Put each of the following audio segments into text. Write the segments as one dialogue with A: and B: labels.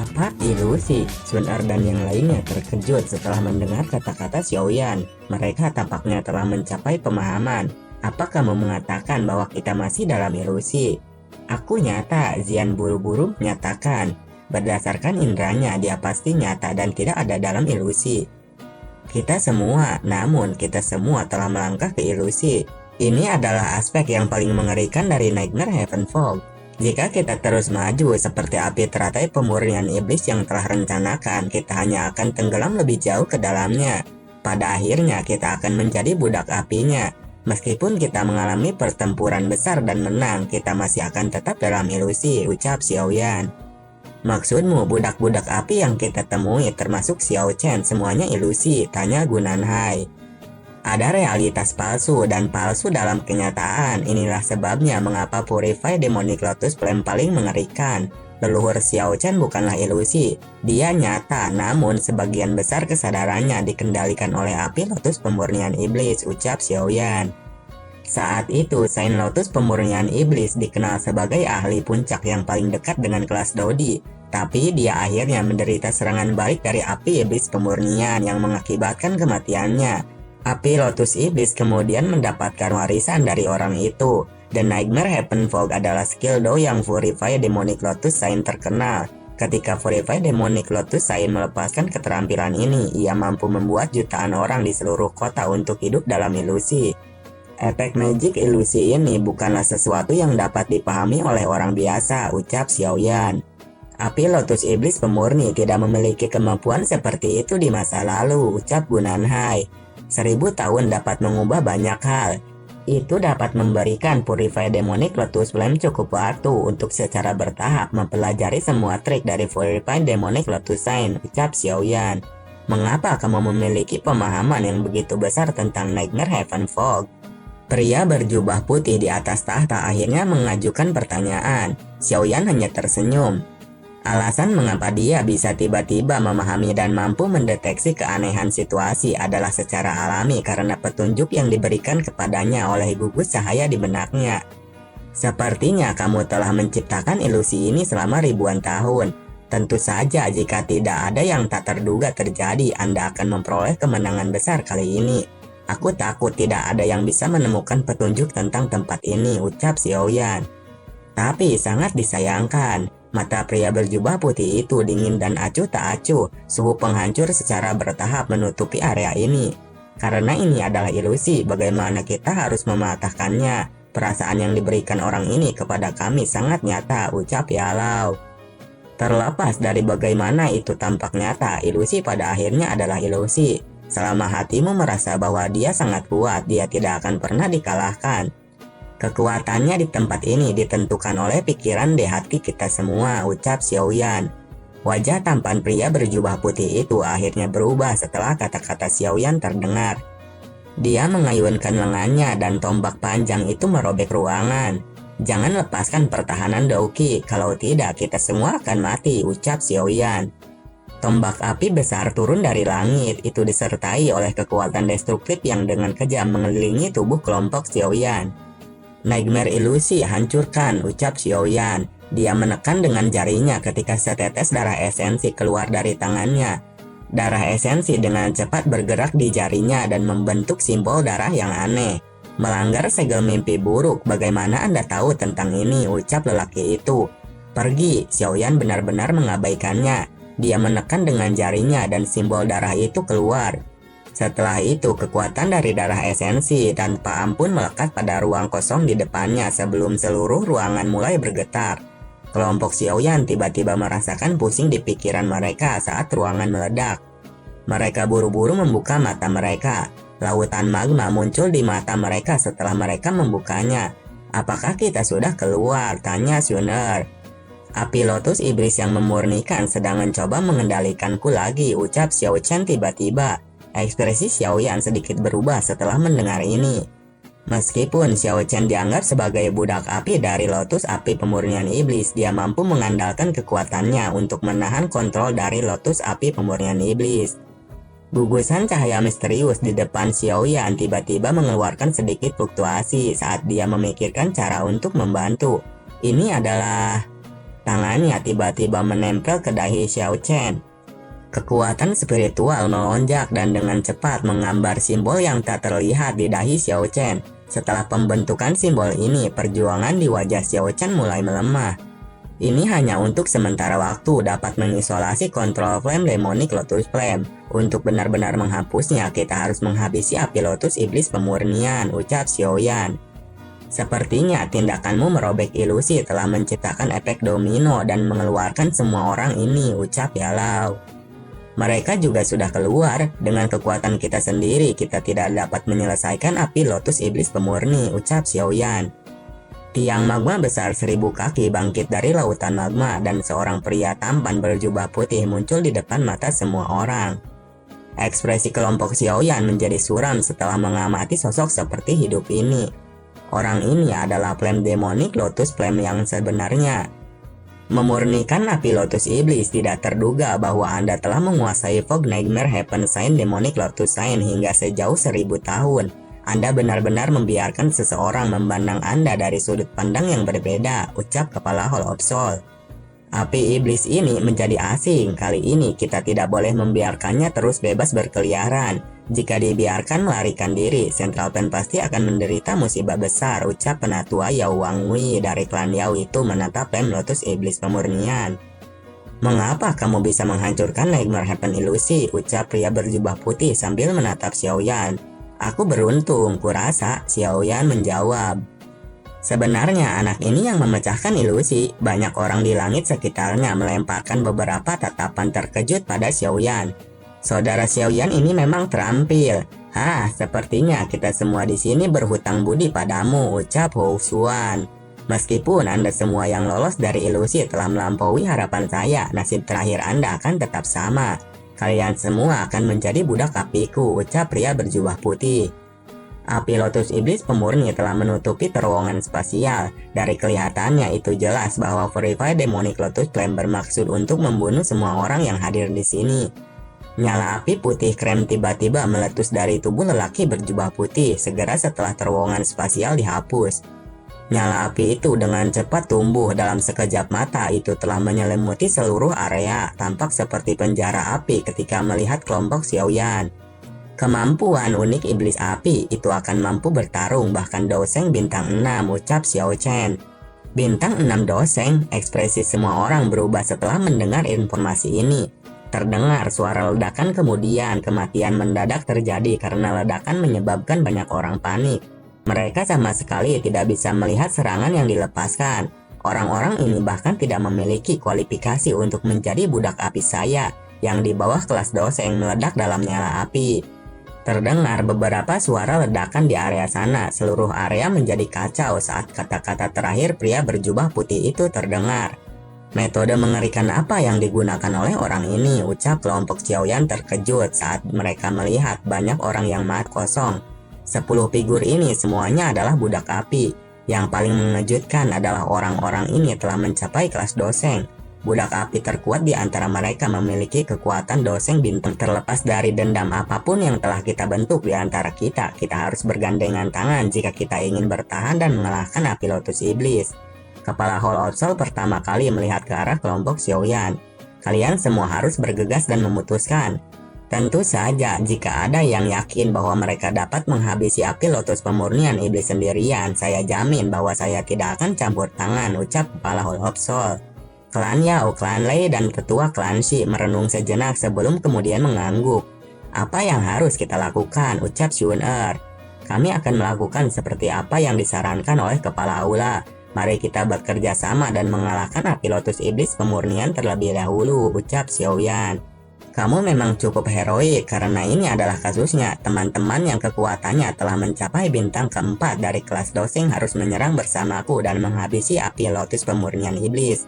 A: Apa ilusi? Sun-er dan yang lainnya terkejut setelah mendengar kata-kata Xiaoyan. Mereka tampaknya telah mencapai pemahaman. Apa kamu mengatakan bahwa kita masih dalam ilusi? Aku nyata, Zian buru-buru menyatakan. Berdasarkan indranya, dia pasti nyata dan tidak ada dalam ilusi. Namun kita semua telah melangkah ke ilusi. Ini adalah aspek yang paling mengerikan dari Nightmare Heaven Fog. Jika kita terus maju seperti api teratai pemurnian iblis yang telah rencanakan, kita hanya akan tenggelam lebih jauh ke dalamnya. Pada akhirnya kita akan menjadi budak apinya. Meskipun kita mengalami pertempuran besar dan menang, kita masih akan tetap dalam ilusi, ucap Xiaoyan. Maksudmu budak-budak api yang kita temui termasuk Xiao Chen semuanya ilusi, tanya Gunanhai. Ada realitas palsu dan palsu dalam kenyataan. Inilah sebabnya mengapa Purify Demonic Lotus Flame paling mengerikan. Leluhur Xiao Chen bukanlah ilusi. Dia nyata, namun sebagian besar kesadarannya dikendalikan oleh api Lotus Pemurnian Iblis, ucap Xiaoyan. Saat itu, Saint Lotus Pemurnian Iblis dikenal sebagai ahli puncak yang paling dekat dengan kelas Dodi. Tapi dia akhirnya menderita serangan balik dari api Iblis Pemurnian yang mengakibatkan kematiannya. Api Lotus Iblis kemudian mendapatkan warisan dari orang itu. The Nightmare Heaven Fog adalah skill Do yang Purify Demonic Lotus Sign terkenal. Ketika Purify Demonic Lotus Sign melepaskan keterampilan ini, ia mampu membuat jutaan orang di seluruh kota untuk hidup dalam ilusi. Efek magic ilusi ini bukanlah sesuatu yang dapat dipahami oleh orang biasa, ucap Xiaoyan. Api Lotus Iblis Pemurni tidak memiliki kemampuan seperti itu di masa lalu, ucap Gunanhai. 1000 tahun dapat mengubah banyak hal. Itu dapat memberikan Purify Demonic Lotus Flame cukup waktu untuk secara bertahap mempelajari semua trik dari Purify Demonic Lotus Sign, ucap Xiaoyan. Mengapa kamu memiliki pemahaman yang begitu besar tentang Nightmare Heaven Fog? Pria berjubah putih di atas tahta akhirnya mengajukan pertanyaan. Xiaoyan hanya tersenyum. Alasan mengapa dia bisa tiba-tiba memahami dan mampu mendeteksi keanehan situasi adalah secara alami karena petunjuk yang diberikan kepadanya oleh gugus cahaya di benaknya. Sepertinya kamu telah menciptakan ilusi ini selama ribuan tahun. Tentu saja jika tidak ada yang tak terduga terjadi, Anda akan memperoleh kemenangan besar kali ini. Aku takut tidak ada yang bisa menemukan petunjuk tentang tempat ini, ucap Xiaoyan. Tapi sangat disayangkan. Mata pria berjubah putih itu dingin dan acuh tak acuh. Suhu penghancur secara bertahap menutupi area ini. Karena ini adalah ilusi, bagaimana kita harus mematahkannya? Perasaan yang diberikan orang ini kepada kami sangat nyata, ucap Yalau. Terlepas dari bagaimana itu tampak nyata, ilusi pada akhirnya adalah ilusi. Selama hatimu merasa bahwa dia sangat kuat, dia tidak akan pernah dikalahkan. Kekuatannya di tempat ini ditentukan oleh pikiran di hati kita semua, ucap Xiaoyan. Wajah tampan pria berjubah putih itu akhirnya berubah setelah kata-kata Xiaoyan terdengar. Dia mengayunkan lengannya dan tombak panjang itu merobek ruangan. Jangan lepaskan pertahanan Douki, kalau tidak kita semua akan mati, ucap Xiaoyan. Tombak api besar turun dari langit, itu disertai oleh kekuatan destruktif yang dengan kejam mengelilingi tubuh kelompok Xiaoyan. Nightmare ilusi hancurkan, ucap Xiaoyan. Dia menekan dengan jarinya ketika setetes darah esensi keluar dari tangannya. Darah esensi dengan cepat bergerak di jarinya dan membentuk simbol darah yang aneh. Melanggar segel mimpi buruk, bagaimana Anda tahu tentang ini, ucap lelaki itu. Pergi, Xiaoyan benar-benar mengabaikannya. Dia menekan dengan jarinya dan simbol darah itu keluar. Setelah itu, kekuatan dari darah esensi tanpa ampun melekat pada ruang kosong di depannya sebelum seluruh ruangan mulai bergetar. Kelompok Xiaoyan tiba-tiba merasakan pusing di pikiran mereka saat ruangan meledak. Mereka buru-buru membuka mata mereka. Lautan magma muncul di mata mereka setelah mereka membukanya. Apakah kita sudah keluar? Tanya Sun-er. Api Lotus Iblis yang memurnikan sedang mencoba mengendalikanku lagi, ucap Xiao Chen tiba-tiba. Ekspresi Xiaoyan sedikit berubah setelah mendengar ini. Meskipun Xiao Chen dianggap sebagai budak api dari Lotus Api Pemurnian Iblis, dia mampu mengandalkan kekuatannya untuk menahan kontrol dari Lotus Api Pemurnian Iblis. Gugusan cahaya misterius di depan Xiaoyan tiba-tiba mengeluarkan sedikit fluktuasi saat dia memikirkan cara untuk membantu. Ini adalah... Tangannya tiba-tiba menempel ke dahi Xiao Chen. Kekuatan spiritual melonjak dan dengan cepat menggambar simbol yang tak terlihat di dahi Xiao Chen. Setelah pembentukan simbol ini, perjuangan di wajah Xiao Chen mulai melemah. Ini hanya untuk sementara waktu dapat mengisolasi kontrol flame demonic Lotus Flame. Untuk benar-benar menghapusnya, kita harus menghabisi api Lotus Iblis Pemurnian, ucap Xiaoyan. Sepertinya tindakanmu merobek ilusi telah menciptakan efek domino dan mengeluarkan semua orang ini, ucap Yalao. Mereka juga sudah keluar, dengan kekuatan kita sendiri kita tidak dapat menyelesaikan api Lotus Iblis Pemurni, ucap Xiaoyan. Tiang magma besar 1000 kaki bangkit dari lautan magma dan seorang pria tampan berjubah putih muncul di depan mata semua orang. Ekspresi kelompok Xiaoyan menjadi suram setelah mengamati sosok seperti hidup ini. Orang ini adalah Flame Demonic Lotus Flame yang sebenarnya. Memurnikan api Lotus Iblis, tidak terduga bahwa Anda telah menguasai Fog Nightmare Heaven Sign Demonic Lotus Sign hingga sejauh 1000 tahun. Anda benar-benar membiarkan seseorang memandang Anda dari sudut pandang yang berbeda, ucap kepala Hall of Soul. Api iblis ini menjadi asing, kali ini kita tidak boleh membiarkannya terus bebas berkeliaran. Jika dibiarkan melarikan diri, Central Pen pasti akan menderita musibah besar, ucap penatua Yao Wangui dari klan Yao itu menatap Flame Lotus Iblis Pemurnian. Mengapa kamu bisa menghancurkan Nightmare Heaven Ilusi, ucap pria berjubah putih sambil menatap Xiaoyan. Aku beruntung, kurasa, Xiaoyan menjawab. Sebenarnya anak ini yang memecahkan ilusi. Banyak orang di langit sekitarnya melemparkan beberapa tatapan terkejut pada Xiaoyan. Saudara Xiaoyan ini memang terampil. Sepertinya kita semua di sini berhutang budi padamu, ucap Hou Xuan. Meskipun Anda semua yang lolos dari ilusi telah melampaui harapan saya, nasib terakhir Anda akan tetap sama. Kalian semua akan menjadi budak apiku, ucap pria berjubah putih. Api Lotus Iblis Pemurni telah menutupi terowongan spasial. Dari kelihatannya itu jelas bahwa Purify Demonic Lotus Flame bermaksud untuk membunuh semua orang yang hadir di sini. Nyala api putih krem tiba-tiba meletus dari tubuh lelaki berjubah putih segera setelah terowongan spasial dihapus. Nyala api itu dengan cepat tumbuh dalam sekejap mata, itu telah menyelimuti seluruh area, tampak seperti penjara api ketika melihat kelompok Xiaoyan. Kemampuan unik iblis api itu akan mampu bertarung bahkan Doseng bintang 6, ucap Xiao Chen. Bintang 6 Doseng, ekspresi semua orang berubah setelah mendengar informasi ini. Terdengar suara ledakan, kemudian kematian mendadak terjadi karena ledakan menyebabkan banyak orang panik. Mereka sama sekali tidak bisa melihat serangan yang dilepaskan. Orang-orang ini bahkan tidak memiliki kualifikasi untuk menjadi budak api saya yang di bawah kelas Doseng meledak dalam nyala api. Terdengar beberapa suara ledakan di area sana. Seluruh area menjadi kacau saat kata-kata terakhir pria berjubah putih itu terdengar. Metode mengerikan apa yang digunakan oleh orang ini, ucap kelompok Xiaoyan terkejut saat mereka melihat banyak orang yang mati kosong. 10 figur ini semuanya adalah budak api. Yang paling mengejutkan adalah orang-orang ini telah mencapai kelas Doseng. Budak api terkuat di antara mereka memiliki kekuatan Doseng bintang. Terlepas dari dendam apapun yang telah kita bentuk di antara kita harus bergandengan tangan jika kita ingin bertahan dan mengalahkan api Lotus Iblis. Kepala Hall of Soul pertama kali melihat ke arah kelompok Xiaoyan. Kalian semua harus bergegas dan memutuskan. Tentu saja, jika ada yang yakin bahwa mereka dapat menghabisi api Lotus Pemurnian Iblis sendirian, saya jamin bahwa saya tidak akan campur tangan, ucap kepala Hall of Soul. Klan Yao, Klan Lei, dan ketua Klan Shi merenung sejenak sebelum kemudian mengangguk. Apa yang harus kita lakukan, ucap Xun Er. Kami akan melakukan seperti apa yang disarankan oleh kepala aula. Mari kita bekerja sama dan mengalahkan api Lotus Iblis Pemurnian terlebih dahulu, ucap Xiaoyan. Kamu memang cukup heroik karena ini adalah kasusnya. Teman-teman yang kekuatannya telah mencapai bintang keempat dari kelas Doseng harus menyerang bersamaku dan menghabisi api Lotus Pemurnian Iblis.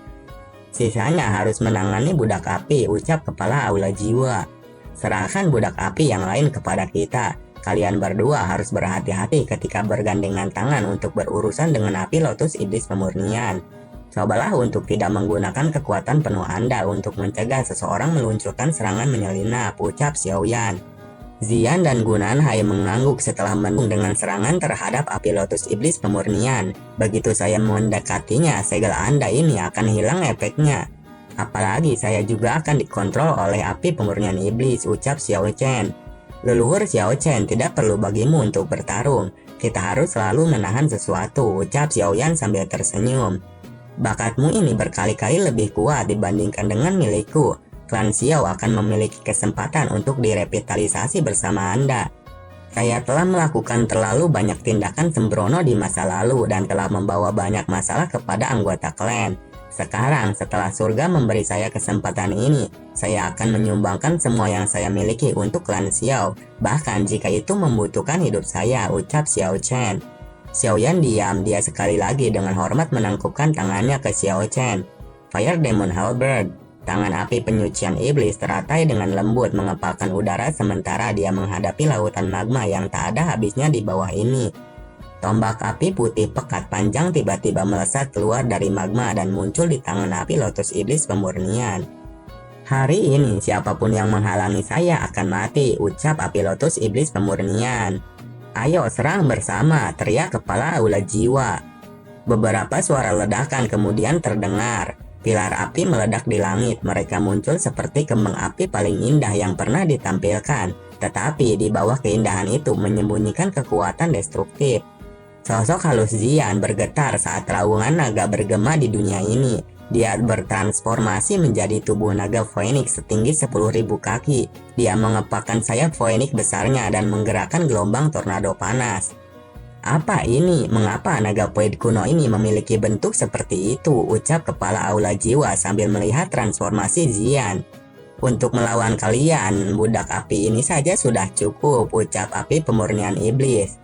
A: Sisanya harus menangani budak api, ucap kepala aula jiwa. Serahkan budak api yang lain kepada kita. Kalian berdua harus berhati-hati ketika bergandengan tangan untuk berurusan dengan api Lotus Iblis Pemurnian. Cobalah untuk tidak menggunakan kekuatan penuh Anda untuk mencegah seseorang meluncurkan serangan menyelinap, ucap Xiaoyan. Zian dan Gunanhai mengangguk setelah menung dengan serangan terhadap api lotus iblis pemurnian. Begitu saya mendekatinya, segel Anda ini akan hilang efeknya. Apalagi saya juga akan dikontrol oleh api pemurnian iblis, ucap Xiao Chen. Leluhur Xiao Chen, tidak perlu bagimu untuk bertarung. Kita harus selalu menahan sesuatu, ucap Xiao Yan sambil tersenyum. Bakatmu ini berkali-kali lebih kuat dibandingkan dengan milikku. Klan Xiao akan memiliki kesempatan untuk direvitalisasi bersama Anda. Saya telah melakukan terlalu banyak tindakan sembrono di masa lalu dan telah membawa banyak masalah kepada anggota klan. Sekarang, setelah surga memberi saya kesempatan ini, saya akan menyumbangkan semua yang saya miliki untuk klan Xiao, bahkan jika itu membutuhkan hidup saya, ucap Xiao Chen. Xiao Yan diam, dia sekali lagi dengan hormat menangkupkan tangannya ke Xiao Chen. Fire Demon Halberd. Tangan api penyucian iblis teratai dengan lembut mengepalkan udara sementara dia menghadapi lautan magma yang tak ada habisnya di bawah ini. Tombak api putih pekat panjang tiba-tiba melesat keluar dari magma dan muncul di tangan api lotus iblis pemurnian. Hari ini siapapun yang menghalangi saya akan mati, ucap api lotus iblis pemurnian. Ayo serang bersama, teriak kepala aula jiwa. Beberapa suara ledakan kemudian terdengar. Pilar api meledak di langit, mereka muncul seperti kembang api paling indah yang pernah ditampilkan. Tetapi di bawah keindahan itu menyembunyikan kekuatan destruktif. Sosok halus Zian bergetar saat raungan naga bergema di dunia ini. Dia bertransformasi menjadi tubuh naga Phoenix setinggi 10.000 kaki. Dia mengepakkan sayap Phoenix besarnya dan menggerakkan gelombang tornado panas. Apa ini? Mengapa naga Void kuno ini memiliki bentuk seperti itu? Ucap kepala aula jiwa sambil melihat transformasi Zian. Untuk melawan kalian, budak api ini saja sudah cukup, ucap api pemurnian iblis.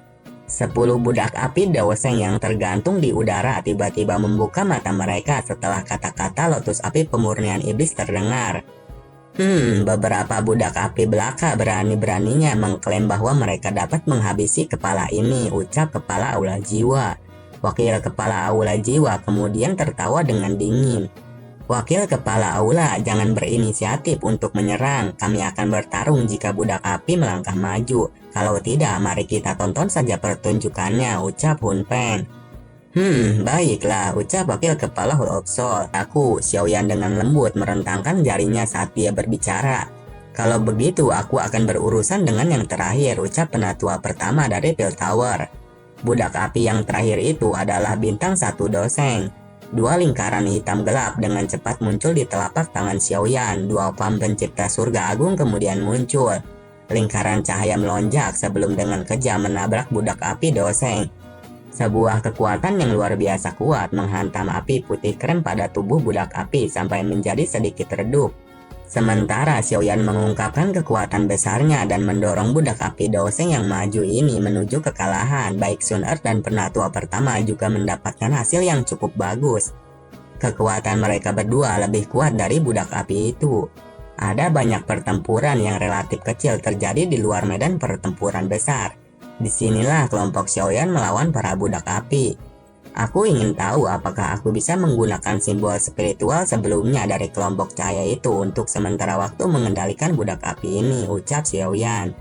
A: 10 budak api Dawseng yang tergantung di udara tiba-tiba membuka mata mereka setelah kata-kata lotus api pemurnian iblis terdengar. Beberapa budak api belaka berani-beraninya mengklaim bahwa mereka dapat menghabisi kepala ini, ucap kepala aula jiwa. Wakil kepala aula jiwa kemudian tertawa dengan dingin. Wakil kepala aula, jangan berinisiatif untuk menyerang. Kami akan bertarung jika budak api melangkah maju. Kalau tidak, mari kita tonton saja pertunjukannya, ucap Hun Peng. Baiklah, ucap wakil kepala Hall of Soul. Aku, Xiao Yan dengan lembut merentangkan jarinya saat dia berbicara. Kalau begitu, aku akan berurusan dengan yang terakhir, ucap penatua pertama dari Pil Tower. Budak api yang terakhir itu adalah bintang 1 Doseng. 2 lingkaran hitam gelap dengan cepat muncul di telapak tangan Xiao Yan. 2 pam pencipta surga agung kemudian muncul. Lingkaran cahaya melonjak sebelum dengan kejam menabrak budak api Doseng. Sebuah kekuatan yang luar biasa kuat menghantam api putih krem pada tubuh budak api sampai menjadi sedikit redup. Sementara Xiao Yan mengungkapkan kekuatan besarnya dan mendorong budak api Doseng yang maju ini menuju kekalahan. Baik Sun Earth dan penatua pertama juga mendapatkan hasil yang cukup bagus. Kekuatan mereka berdua lebih kuat dari budak api itu. Ada banyak pertempuran yang relatif kecil terjadi di luar medan pertempuran besar. Disinilah kelompok Xiao Yan melawan para budak api. Aku ingin tahu apakah aku bisa menggunakan simbol spiritual sebelumnya dari kelompok cahaya itu untuk sementara waktu mengendalikan budak api ini, ucap Xiao Yan.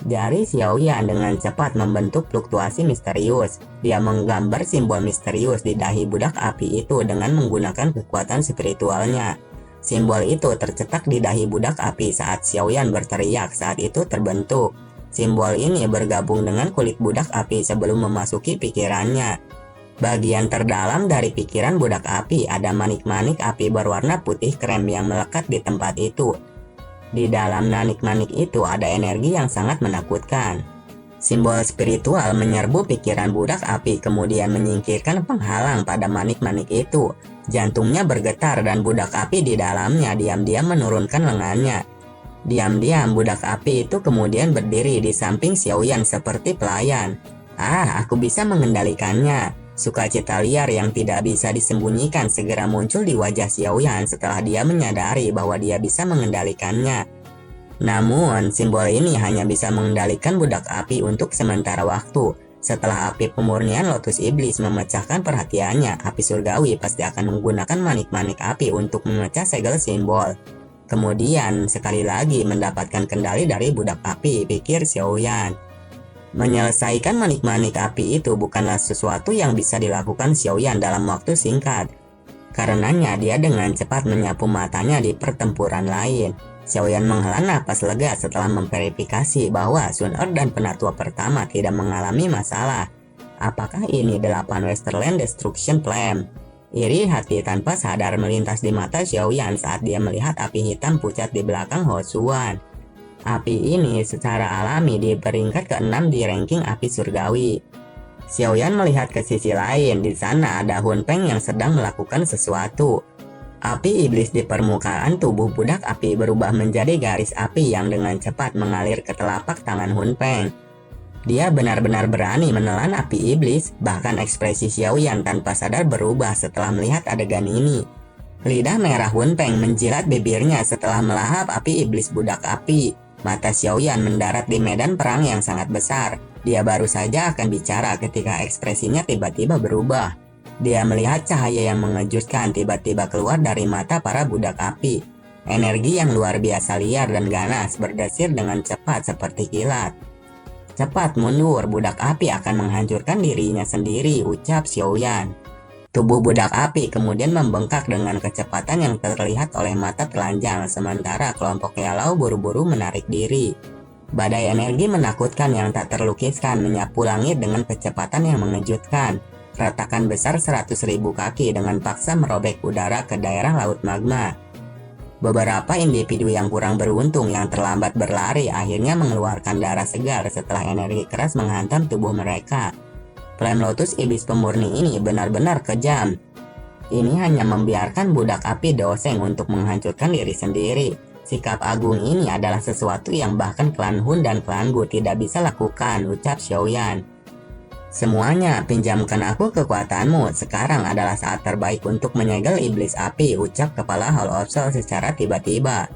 A: Jari Xiao Yan dengan cepat membentuk fluktuasi misterius. Dia menggambar simbol misterius di dahi budak api itu dengan menggunakan kekuatan spiritualnya. Simbol itu tercetak di dahi budak api saat Xiao Yan berteriak saat itu terbentuk. Simbol ini bergabung dengan kulit budak api sebelum memasuki pikirannya. Bagian terdalam dari pikiran budak api ada manik-manik api berwarna putih krem yang melekat di tempat itu. Di dalam manik-manik itu ada energi yang sangat menakutkan. Simbol spiritual menyerbu pikiran budak api kemudian menyingkirkan penghalang pada manik-manik itu. Jantungnya bergetar dan budak api di dalamnya diam-diam menurunkan lengannya. Diam-diam budak api itu kemudian berdiri di samping Xiao Yan seperti pelayan. Aku bisa mengendalikannya. Sukacita liar yang tidak bisa disembunyikan segera muncul di wajah Xiao Yan setelah dia menyadari bahwa dia bisa mengendalikannya. Namun, simbol ini hanya bisa mengendalikan budak api untuk sementara waktu. Setelah api pemurnian Lotus Iblis memecahkan perhatiannya, api surgawi pasti akan menggunakan manik-manik api untuk memecah segel simbol. Kemudian sekali lagi mendapatkan kendali dari budak api, pikir Xiaoyan. Menyelesaikan manik-manik api itu bukanlah sesuatu yang bisa dilakukan Xiaoyan dalam waktu singkat. Karenanya dia dengan cepat menyapu matanya di pertempuran lain. Xiaoyan menghela napas lega setelah memverifikasi bahwa Sun Er dan penatua pertama tidak mengalami masalah. Apakah ini 8 Westerland Destruction Flame? Iri hati tanpa sadar melintas di mata Xiaoyan saat dia melihat api hitam pucat di belakang Ho Xuan. Api ini secara alami di peringkat ke-6 di ranking api surgawi. Xiaoyan melihat ke sisi lain, di sana ada Hun Peng yang sedang melakukan sesuatu. Api iblis di permukaan tubuh budak api berubah menjadi garis api yang dengan cepat mengalir ke telapak tangan Hun Peng. Dia benar-benar berani menelan api iblis, bahkan ekspresi Xiaoyan tanpa sadar berubah setelah melihat adegan ini. Lidah merah Hun Peng menjilat bibirnya setelah melahap api iblis budak api. Mata Xiaoyan mendarat di medan perang yang sangat besar. Dia baru saja akan bicara ketika ekspresinya tiba-tiba berubah. Dia melihat cahaya yang mengejutkan tiba-tiba keluar dari mata para budak api. Energi yang luar biasa liar dan ganas berdesir dengan cepat seperti kilat. Cepat mundur, budak api akan menghancurkan dirinya sendiri, ucap Xiaoyan. Tubuh budak api kemudian membengkak dengan kecepatan yang terlihat oleh mata telanjang, sementara kelompok Yalau buru-buru menarik diri. Badai energi menakutkan yang tak terlukiskan menyapu langit dengan kecepatan yang mengejutkan. Retakan besar 100.000 kaki dengan paksa merobek udara ke daerah laut magma. Beberapa individu yang kurang beruntung yang terlambat berlari akhirnya mengeluarkan darah segar setelah energi keras menghantam tubuh mereka. Flame Lotus iblis pemurni ini benar-benar kejam. Ini hanya membiarkan budak api doseng untuk menghancurkan diri sendiri. Sikap agung ini adalah sesuatu yang bahkan klan Hun dan klan Gu tidak bisa lakukan, ucap Xiaoyan. Semuanya, pinjamkan aku kekuatanmu. Sekarang adalah saat terbaik untuk menyegel iblis api, ucap kepala Hall of Soul secara tiba-tiba.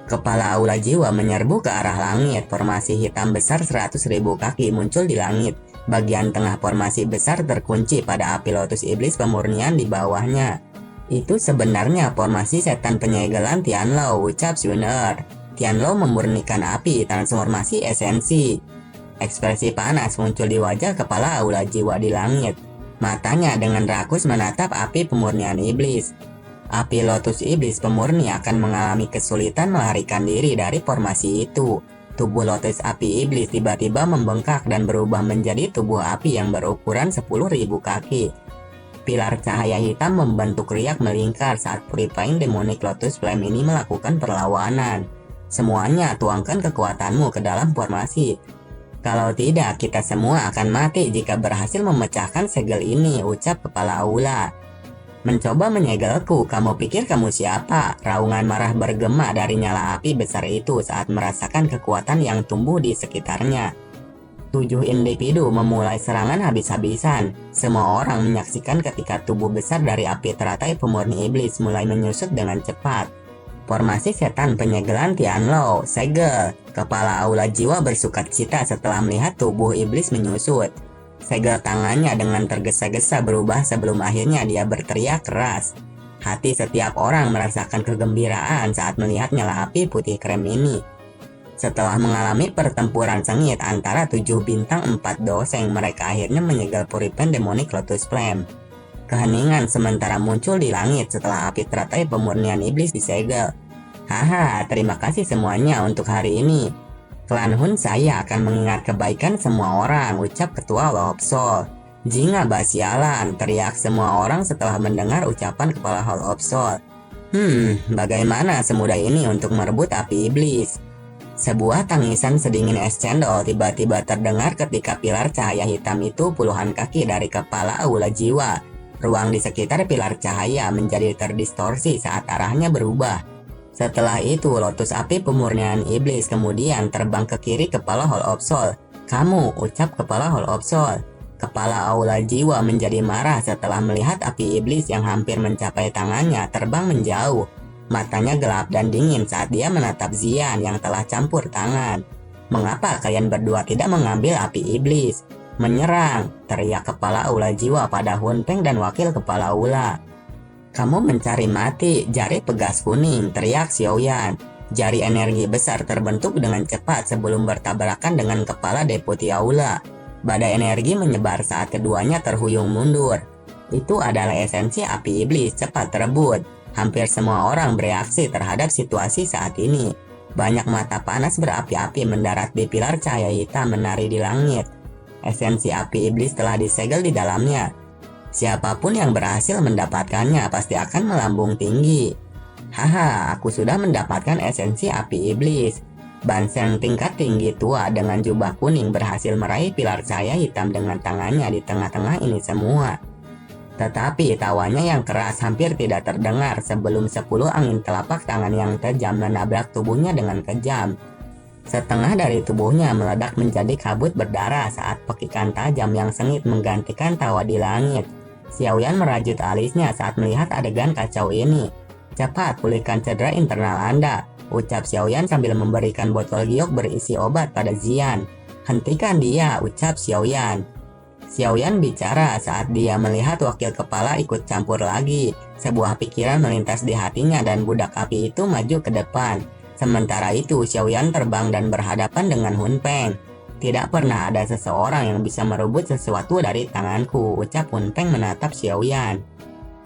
A: Kepala aula jiwa menyerbu ke arah langit. Formasi hitam besar 100.000 kaki muncul di langit. Bagian tengah formasi besar terkunci pada api lotus iblis pemurnian di bawahnya. Itu sebenarnya formasi setan penyegelan Tianlou, ucap Sun Er. Tianlou memurnikan api, transformasi esensi. Ekspresi panas muncul di wajah kepala aula jiwa di langit. Matanya dengan rakus menatap api pemurnian iblis. Api lotus iblis pemurni akan mengalami kesulitan melarikan diri dari formasi itu. Tubuh lotus api iblis tiba-tiba membengkak dan berubah menjadi tubuh api yang berukuran 10.000 kaki. Pilar cahaya hitam membentuk riak melingkar saat Purifying Demonic Lotus Flame ini melakukan perlawanan. Semuanya, tuangkan kekuatanmu ke dalam formasi. Kalau tidak, kita semua akan mati jika berhasil memecahkan segel ini, ucap kepala aula. Mencoba menyegelku, kamu pikir kamu siapa? Raungan marah bergema dari nyala api besar itu saat merasakan kekuatan yang tumbuh di sekitarnya. 7 individu memulai serangan habis-habisan. Semua orang menyaksikan ketika tubuh besar dari api teratai pemurni iblis mulai menyusut dengan cepat. Formasi setan penyegelan Tianlou, segel. Kepala aula jiwa bersukacita setelah melihat tubuh iblis menyusut. Segel tangannya dengan tergesa-gesa berubah sebelum akhirnya dia berteriak keras. Hati setiap orang merasakan kegembiraan saat melihat nyala api putih krem ini. Setelah mengalami pertempuran sengit antara 7 bintang 4 doseng, mereka akhirnya menyegel Purifying Demonic Lotus Flame. Keheningan sementara muncul di langit setelah api teratai pemurnian iblis disegel. Haha, terima kasih semuanya untuk hari ini. Klan Hun saya akan mengingat kebaikan semua orang, ucap ketua Hall of Soul. Jinga basialan, teriak semua orang setelah mendengar ucapan kepala Hall of Soul. Bagaimana semudah ini untuk merebut api iblis? Sebuah tangisan sedingin es cendol tiba-tiba terdengar ketika pilar cahaya hitam itu puluhan kaki dari kepala aula jiwa. Ruang di sekitar pilar cahaya menjadi terdistorsi saat arahnya berubah. Setelah itu, lotus api pemurnian iblis kemudian terbang ke kiri kepala Hall of Soul. Kamu, ucap kepala Hall of Soul. Kepala aula jiwa menjadi marah setelah melihat api iblis yang hampir mencapai tangannya terbang menjauh. Matanya gelap dan dingin saat dia menatap Xian yang telah campur tangan. Mengapa kalian berdua tidak mengambil api iblis? Menyerang, teriak kepala aula jiwa pada Hun Peng dan wakil kepala aula. Kamu mencari mati, jari pegas kuning, teriak Xiaoyan. Jari energi besar terbentuk dengan cepat sebelum bertabrakan dengan kepala Deputi Aula. Badai energi menyebar saat keduanya terhuyung mundur. Itu adalah esensi api iblis cepat terebut. Hampir semua orang bereaksi terhadap situasi saat ini. Banyak mata panas berapi-api mendarat di pilar cahaya hitam menari di langit. Esensi api iblis telah disegel di dalamnya. Siapapun yang berhasil mendapatkannya pasti akan melambung tinggi. Haha, aku sudah mendapatkan esensi api iblis. Banseng tingkat tinggi tua dengan jubah kuning berhasil meraih pilar cahaya hitam dengan tangannya di tengah-tengah ini semua. Tetapi tawanya yang keras hampir tidak terdengar sebelum 10 angin telapak tangan yang tajam menabrak tubuhnya dengan kejam. Setengah dari tubuhnya meledak menjadi kabut berdarah saat pekikan tajam yang sengit menggantikan tawa di langit. Xiaoyan merajut alisnya saat melihat adegan kacau ini. Cepat pulihkan cedera internal Anda, ucap Xiaoyan sambil memberikan botol giok berisi obat pada Zian. Hentikan dia, ucap Xiaoyan. Xiaoyan bicara saat dia melihat wakil kepala ikut campur lagi. Sebuah pikiran melintas di hatinya dan budak api itu maju ke depan. Sementara itu Xiaoyan terbang dan berhadapan dengan Hun Peng. Tidak pernah ada seseorang yang bisa merebut sesuatu dari tanganku, ucap Hun Peng menatap Xiaoyan.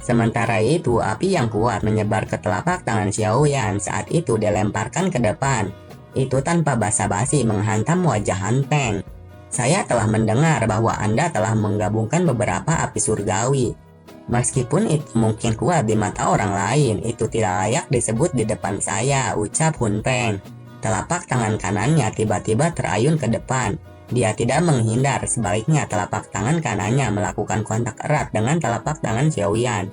A: Sementara itu, api yang kuat menyebar ke telapak tangan Xiaoyan saat itu dilemparkan ke depan. Itu tanpa basa-basi menghantam wajah Han Peng. Saya telah mendengar bahwa Anda telah menggabungkan beberapa api surgawi. Meskipun itu mungkin kuat di mata orang lain, itu tidak layak disebut di depan saya, ucap Hun Peng. Telapak tangan kanannya tiba-tiba terayun ke depan. Dia tidak menghindar, sebaliknya telapak tangan kanannya melakukan kontak erat dengan telapak tangan Xiaoyan.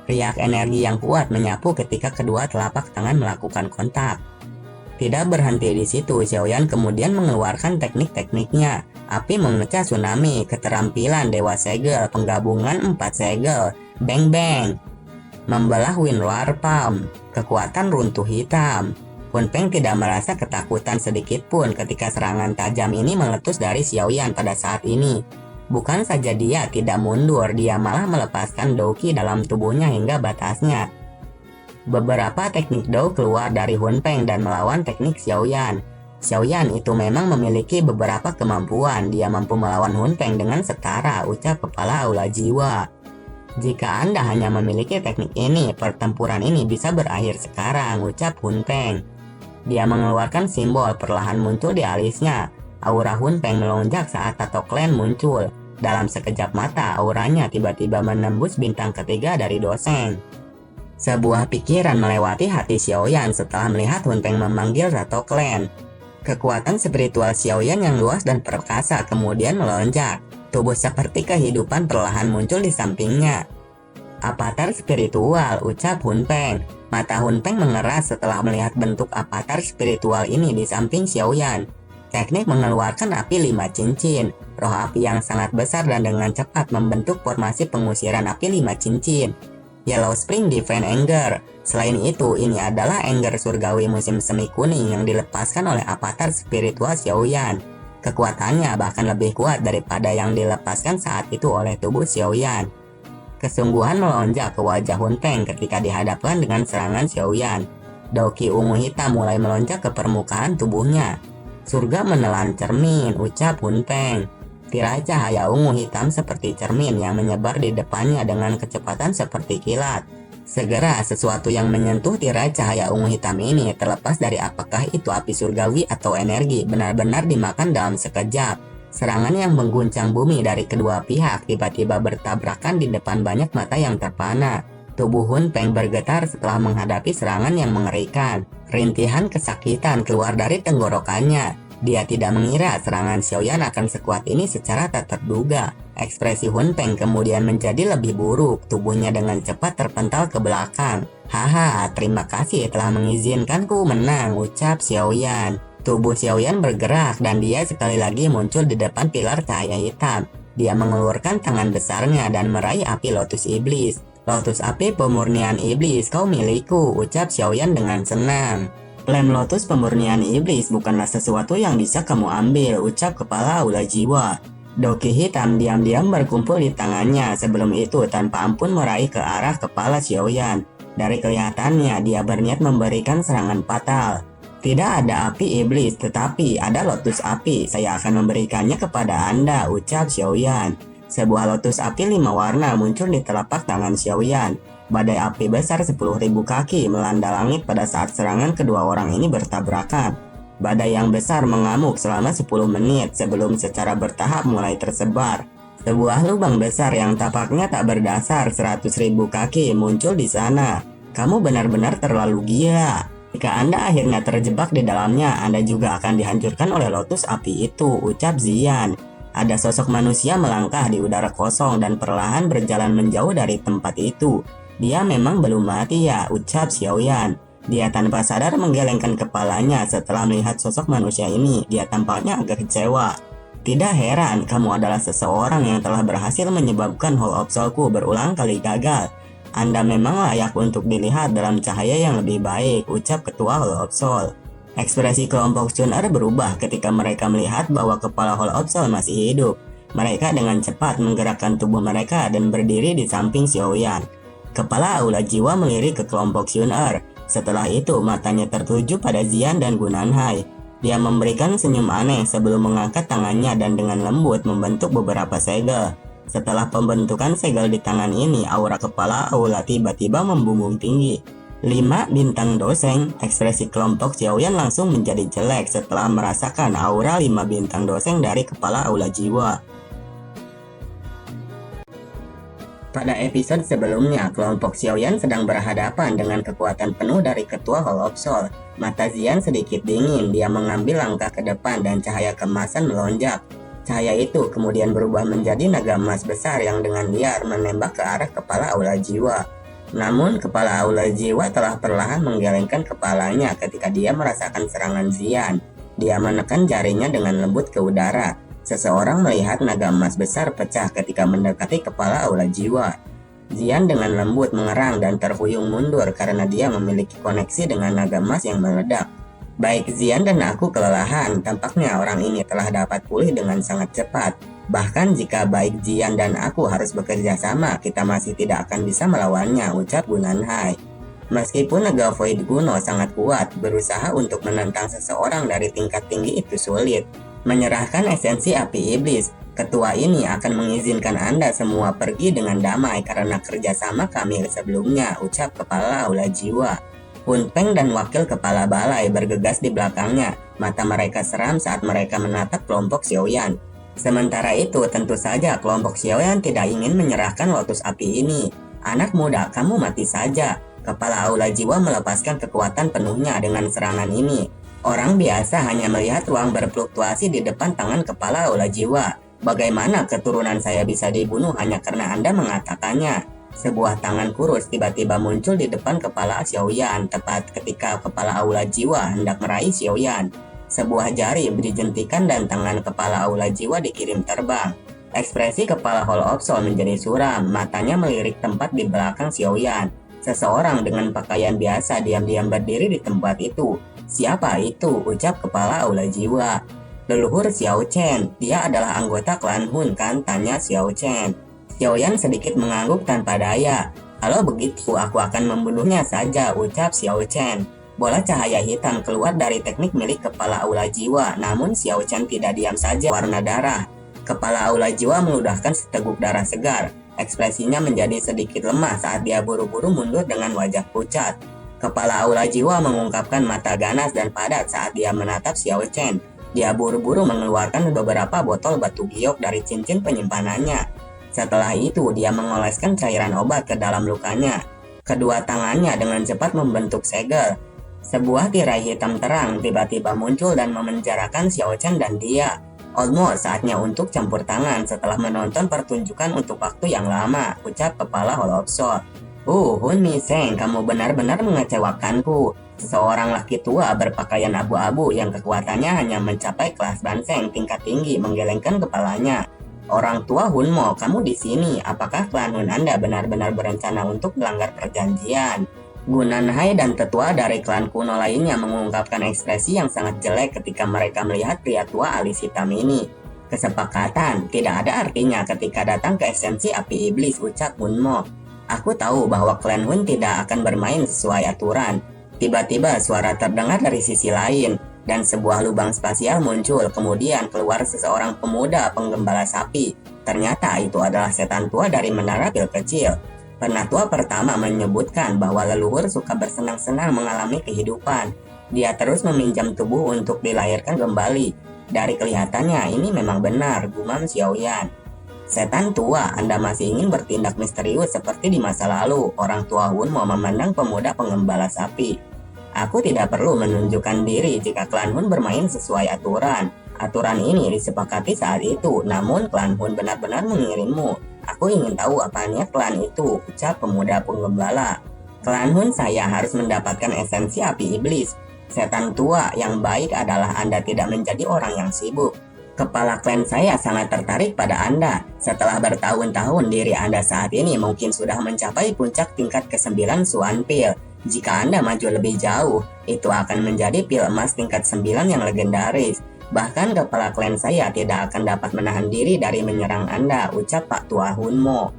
A: Riak energi yang kuat menyapu ketika kedua telapak tangan melakukan kontak. Tidak berhenti di situ, Xiaoyan kemudian mengeluarkan teknik-tekniknya. Api memecah tsunami, keterampilan Dewa Segel, penggabungan 4 segel, Bang Bang, membelah Wind War Palm, kekuatan runtuh hitam. Hun Peng tidak merasa ketakutan sedikit pun ketika serangan tajam ini meletus dari Xiaoyan pada saat ini. Bukan saja dia tidak mundur, dia malah melepaskan Douqi dalam tubuhnya hingga batasnya. Beberapa teknik Dou keluar dari Hun Peng dan melawan teknik Xiaoyan. Xiaoyan itu memang memiliki beberapa kemampuan, dia mampu melawan Hun Peng dengan setara, ucap kepala aula jiwa. Jika Anda hanya memiliki teknik ini, pertempuran ini bisa berakhir sekarang, ucap Hun Peng. Dia mengeluarkan simbol perlahan muncul di alisnya. Aura Hun Peng melonjak saat Tato Clan muncul. Dalam sekejap mata, auranya tiba-tiba menembus bintang ketiga dari Doseng. Sebuah pikiran melewati hati Xiaoyan setelah melihat Hun Peng memanggil Tato Clan. Kekuatan spiritual Xiaoyan yang luas dan perkasa kemudian melonjak. Tubuh seperti kehidupan perlahan muncul di sampingnya. Avatar spiritual, ucap Hun Peng. Mata Hun Peng mengeras setelah melihat bentuk avatar spiritual ini di samping Xiaoyan. Teknik mengeluarkan api 5 cincin, roh api yang sangat besar dan dengan cepat membentuk formasi pengusiran api 5 cincin. Yellow Spring Divine Anger. Selain itu, ini adalah anger surgawi musim semi kuning yang dilepaskan oleh avatar spiritual Xiaoyan. Kekuatannya bahkan lebih kuat daripada yang dilepaskan saat itu oleh tubuh Xiaoyan. Kesungguhan melonjak ke wajah Hun Peng ketika dihadapkan dengan serangan Xiaoyan. Douqi ungu hitam mulai melonjak ke permukaan tubuhnya. Surga menelan cermin, ucap Hun Peng. Tirai cahaya ungu hitam seperti cermin yang menyebar di depannya dengan kecepatan seperti kilat. Segera sesuatu yang menyentuh tirai cahaya ungu hitam ini, terlepas dari apakah itu api surgawi atau energi, benar-benar dimakan dalam sekejap. Serangan yang mengguncang bumi dari kedua pihak tiba-tiba bertabrakan di depan banyak mata yang terpana. Tubuh Hun Peng bergetar setelah menghadapi serangan yang mengerikan. Rintihan kesakitan keluar dari tenggorokannya. Dia tidak mengira serangan Xiaoyan akan sekuat ini secara tak terduga. Ekspresi Hun Peng kemudian menjadi lebih buruk, tubuhnya dengan cepat terpental ke belakang. Haha, terima kasih telah mengizinkanku menang, ucap Xiaoyan. Tubuh Xiaoyan bergerak dan dia sekali lagi muncul di depan pilar cahaya hitam. Dia mengeluarkan tangan besarnya dan meraih api lotus iblis. Lotus api pemurnian iblis, kau milikku, ucap Xiaoyan dengan senang. Lem lotus pemurnian iblis bukanlah sesuatu yang bisa kamu ambil, ucap kepala aula jiwa. Doki hitam diam-diam berkumpul di tangannya, sebelum itu tanpa ampun meraih ke arah kepala Xiaoyan. Dari kelihatannya dia berniat memberikan serangan fatal. Tidak ada api iblis, tetapi ada lotus api. Saya akan memberikannya kepada Anda, ucap Xiaoyan. Sebuah lotus api 5 warna muncul di telapak tangan Xiaoyan. Badai api besar 10.000 kaki melanda langit pada saat serangan kedua orang ini bertabrakan. Badai yang besar mengamuk selama 10 menit sebelum secara bertahap mulai tersebar. Sebuah lubang besar yang tapaknya tak berdasar 100.000 kaki muncul di sana. Kamu benar-benar terlalu gila. Jika Anda akhirnya terjebak di dalamnya, Anda juga akan dihancurkan oleh lotus api itu, ucap Ziyan. Ada sosok manusia melangkah di udara kosong dan perlahan berjalan menjauh dari tempat itu. Dia memang belum mati ya, ucap Xiaoyan. Dia tanpa sadar menggelengkan kepalanya setelah melihat sosok manusia ini. Dia tampaknya agak kecewa. Tidak heran, kamu adalah seseorang yang telah berhasil menyebabkan Hall of Soul-ku berulang kali gagal. Anda memang layak untuk dilihat dalam cahaya yang lebih baik, ucap ketua Hall of Soul. Ekspresi kelompok Chun'er berubah ketika mereka melihat bahwa kepala Hall of Soul masih hidup. Mereka dengan cepat menggerakkan tubuh mereka dan berdiri di samping Xiaoyan. Kepala Aula Jiwa melirik ke kelompok Chun'er. Setelah itu matanya tertuju pada Ziyan dan Gunanhai. Dia memberikan senyum aneh sebelum mengangkat tangannya dan dengan lembut membentuk beberapa segel. Setelah pembentukan segel di tangan ini, aura kepala Aula tiba-tiba membumbung tinggi. 5 bintang doseng. Ekspresi kelompok Xiaoyan langsung menjadi jelek setelah merasakan aura 5 bintang doseng dari kepala Aula Jiwa. Pada episode sebelumnya, kelompok Xiaoyan sedang berhadapan dengan kekuatan penuh dari ketua Hall of Soul. Mata Ziyan sedikit dingin, dia mengambil langkah ke depan dan cahaya keemasan melonjak. Cahaya itu kemudian berubah menjadi naga emas besar yang dengan liar menembak ke arah kepala Aula Jiwa. Namun, kepala Aula Jiwa telah perlahan menggelengkan kepalanya ketika dia merasakan serangan Ziyan. Dia menekan jarinya dengan lembut ke udara. Seseorang melihat naga emas besar pecah ketika mendekati kepala Aula Jiwa. Ziyan dengan lembut mengerang dan terhuyung mundur karena dia memiliki koneksi dengan naga emas yang meledak. Baik Ziyan dan aku kelelahan, tampaknya orang ini telah dapat pulih dengan sangat cepat. Bahkan jika baik Ziyan dan aku harus bekerja sama, kita masih tidak akan bisa melawannya, ucap Gunanhai. Meskipun naga Void kuno sangat kuat, berusaha untuk menentang seseorang dari tingkat tinggi itu sulit. Menyerahkan esensi api iblis, ketua ini akan mengizinkan Anda semua pergi dengan damai karena kerjasama kami sebelumnya, ucap kepala Aula Jiwa. Hun Peng dan wakil kepala balai bergegas di belakangnya, mata mereka seram saat mereka menatap kelompok Xiaoyan. Sementara itu, tentu saja kelompok Xiaoyan tidak ingin menyerahkan lotus api ini. Anak muda, kamu mati saja. Kepala Aula Jiwa melepaskan kekuatan penuhnya dengan serangan ini. Orang biasa hanya melihat ruang berfluktuasi di depan tangan kepala Aula Jiwa. Bagaimana keturunan saya bisa dibunuh hanya karena Anda mengatakannya? Sebuah tangan kurus tiba-tiba muncul di depan kepala Xiaoyan tepat ketika kepala Aula Jiwa hendak meraih Xiaoyan. Sebuah jari dijentikan dan tangan kepala Aula Jiwa dikirim terbang. Ekspresi kepala Hall of Soul menjadi suram, matanya melirik tempat di belakang Xiaoyan. Seseorang dengan pakaian biasa diam-diam berdiri di tempat itu. Siapa itu? Ucap kepala Aula Jiwa. Leluhur Xiao Chen. Dia adalah anggota klan Hun kan? Tanya Xiao Chen. Xiaoyan sedikit mengangguk tanpa daya. Kalau begitu, aku akan membunuhnya saja, ucap Xiao Chen. Bola cahaya hitam keluar dari teknik milik kepala Aula Jiwa, namun Xiao Chen tidak diam saja. Warna darah. Kepala Aula Jiwa meludahkan seteguk darah segar. Ekspresinya menjadi sedikit lemah saat dia buru-buru mundur dengan wajah pucat. Kepala Aula Jiwa mengungkapkan mata ganas dan padat saat dia menatap Xiao Chen. Dia buru-buru mengeluarkan beberapa botol batu giok dari cincin penyimpanannya. Setelah itu, dia mengoleskan cairan obat ke dalam lukanya. Kedua tangannya dengan cepat membentuk segel. Sebuah tirai hitam terang tiba-tiba muncul dan memenjarakan Xiao Chen dan dia. Almost saatnya untuk campur tangan setelah menonton pertunjukan untuk waktu yang lama, ucap kepala Hall of Soul. Hun Mi-seng, kamu benar-benar mengecewakanku. Seorang laki tua berpakaian abu-abu yang kekuatannya hanya mencapai kelas Banseng tingkat tinggi menggelengkan kepalanya. Orang tua Hunmo, kamu di sini. Apakah klan Hun Anda benar-benar berencana untuk melanggar perjanjian? Gunanhai dan tetua dari klan kuno lainnya mengungkapkan ekspresi yang sangat jelek ketika mereka melihat pria tua alis hitam ini. Kesepakatan tidak ada artinya ketika datang ke esensi api iblis, ucap Hunmo. Aku tahu bahwa klan Hun tidak akan bermain sesuai aturan. Tiba-tiba suara terdengar dari sisi lain, dan sebuah lubang spasial muncul. Kemudian keluar seseorang pemuda penggembala sapi. Ternyata itu adalah setan tua dari menara pil kecil. Penatua pertama menyebutkan bahwa leluhur suka bersenang-senang mengalami kehidupan. Dia terus meminjam tubuh untuk dilahirkan kembali. Dari kelihatannya ini memang benar, gumam Xiaoyan. Setan tua, Anda masih ingin bertindak misterius seperti di masa lalu. Orang tua Hun mau memandang pemuda penggembala sapi. Aku tidak perlu menunjukkan diri jika klan Hun bermain sesuai aturan. Aturan ini disepakati saat itu, namun klan Hun benar-benar mengirimmu. Aku ingin tahu apa niat klan itu, ucap pemuda penggembala. Klan Hun saya harus mendapatkan esensi api iblis. Setan tua yang baik adalah Anda tidak menjadi orang yang sibuk. Kepala klan saya sangat tertarik pada Anda. Setelah bertahun-tahun diri Anda saat ini mungkin sudah mencapai puncak tingkat ke-9 Suan Pil. Jika Anda maju lebih jauh, itu akan menjadi pil emas tingkat 9 yang legendaris. Bahkan kepala klan saya tidak akan dapat menahan diri dari menyerang Anda, ucap Pak Tua Hunmo.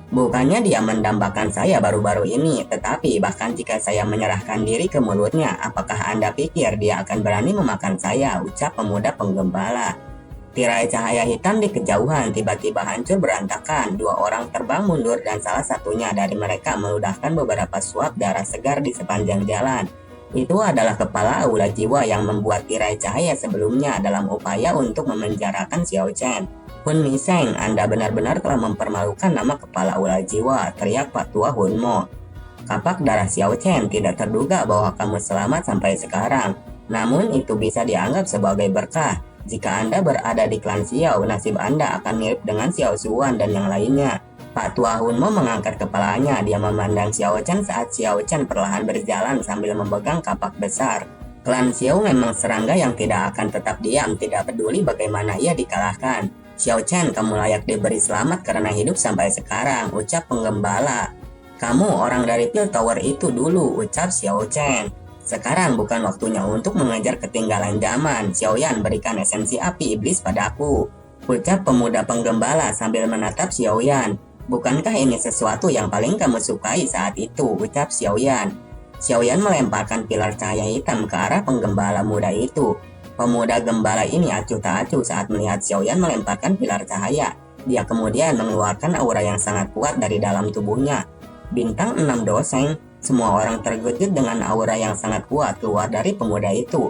A: Bukannya dia mendambakan saya baru-baru ini, tetapi bahkan jika saya menyerahkan diri ke mulutnya, apakah Anda pikir dia akan berani memakan saya, ucap pemuda penggembala. Tirai cahaya hitam di kejauhan tiba-tiba hancur berantakan. Dua orang terbang mundur dan salah satunya dari mereka meludahkan beberapa suap darah segar di sepanjang jalan. Itu adalah kepala aula jiwa yang membuat tirai cahaya sebelumnya dalam upaya untuk memenjarakan Xiao Chen. Hun Miseng, Anda benar-benar telah mempermalukan nama kepala aula jiwa, teriak Pak Tua Hunmo. Kapak darah Xiao Chen tidak terduga bahwa kamu selamat sampai sekarang. Namun itu bisa dianggap sebagai berkah. Jika Anda berada di klan Xiao, nasib Anda akan mirip dengan Xiao Zuan dan yang lainnya. Pak Tua Hunmo mengangkat kepalanya. Dia memandang Xiao Chen saat Xiao Chen perlahan berjalan sambil memegang kapak besar. Klan Xiao memang serangga yang tidak akan tetap diam, tidak peduli bagaimana ia dikalahkan. Xiao Chen, kamu layak diberi selamat karena hidup sampai sekarang, ucap penggembala. Kamu orang dari Pil Tower itu dulu, ucap Xiao Chen. Sekarang bukan waktunya untuk mengejar ketinggalan zaman. Xiaoyan, berikan esensi api iblis padaku, ucap pemuda penggembala sambil menatap Xiaoyan. Bukankah ini sesuatu yang paling kamu sukai saat itu, ucap Xiaoyan. Xiaoyan melemparkan pilar cahaya hitam ke arah penggembala muda itu. Pemuda gembala ini acuh tak acuh saat melihat Xiaoyan melemparkan pilar cahaya. Dia kemudian mengeluarkan aura yang sangat kuat dari dalam tubuhnya. Bintang 6 doseng, semua orang terkejut dengan aura yang sangat kuat keluar dari pemuda itu.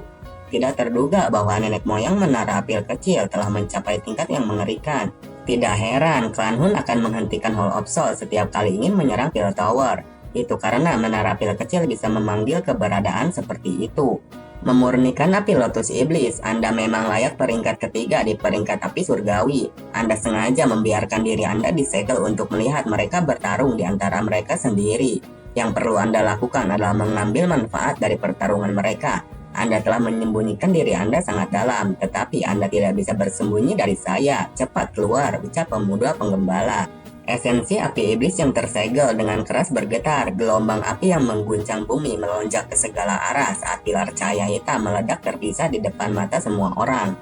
A: Tidak terduga bahwa nenek moyang menara pil kecil telah mencapai tingkat yang mengerikan. Tidak heran klan Hun akan menghentikan Hall of Soul setiap kali ingin menyerang Pil Tower. Itu karena menara pil kecil bisa memanggil keberadaan seperti itu. Memurnikan api lotus iblis, Anda memang layak peringkat ketiga di peringkat api surgawi. Anda sengaja membiarkan diri Anda disegel untuk melihat mereka bertarung di antara mereka sendiri. Yang perlu Anda lakukan adalah mengambil manfaat dari pertarungan mereka. Anda telah menyembunyikan diri Anda sangat dalam, tetapi Anda tidak bisa bersembunyi dari saya. Cepat keluar, ucap pemuda penggembala. Esensi api iblis yang tersegel dengan keras bergetar. Gelombang api yang mengguncang bumi melonjak ke segala arah saat pilar cahaya hitam meledak terpisah di depan mata semua orang.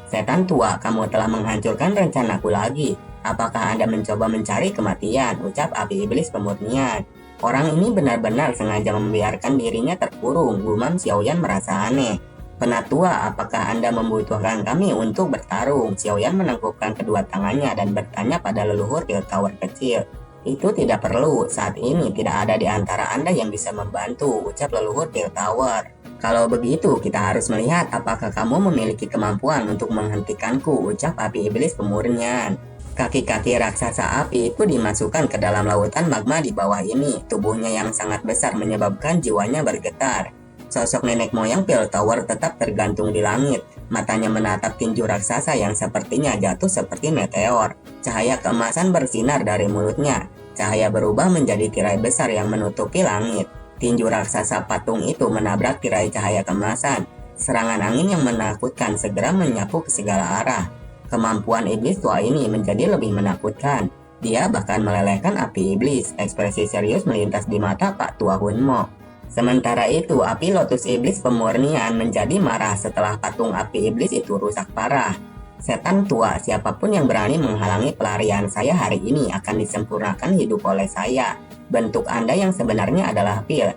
A: Setan tua, kamu telah menghancurkan rencanaku lagi. Apakah Anda mencoba mencari kematian? Ucap api iblis pemurnian. Orang ini benar-benar sengaja membiarkan dirinya terkurung. Gumam Xiaoyan merasa aneh. Penatua, apakah Anda membutuhkan kami untuk bertarung? Xiaoyan menengkupkan kedua tangannya dan bertanya pada leluhur Pil Tower kecil. Itu tidak perlu, saat ini tidak ada di antara Anda yang bisa membantu, ucap leluhur Pil Tower. Kalau begitu, kita harus melihat apakah kamu memiliki kemampuan untuk menghentikanku, ucap api iblis pemurnian. Kaki-kaki raksasa api itu dimasukkan ke dalam lautan magma di bawah ini. Tubuhnya yang sangat besar menyebabkan jiwanya bergetar. Sosok nenek moyang Pil Tower tetap tergantung di langit. Matanya menatap tinju raksasa yang sepertinya jatuh seperti meteor. Cahaya keemasan bersinar dari mulutnya. Cahaya berubah menjadi tirai besar yang menutupi langit. Tinju raksasa patung itu menabrak tirai cahaya keemasan. Serangan angin yang menakutkan segera menyapu ke segala arah. Kemampuan iblis tua ini menjadi lebih menakutkan. Dia bahkan melelehkan api iblis. Ekspresi serius melintas di mata Pak Tua Hunmo. Sementara itu, api lotus iblis pemurnian menjadi marah setelah patung api iblis itu rusak parah. Setan tua, siapapun yang berani menghalangi pelarian saya hari ini akan disempurnakan hidup oleh saya. Bentuk Anda yang sebenarnya adalah pil.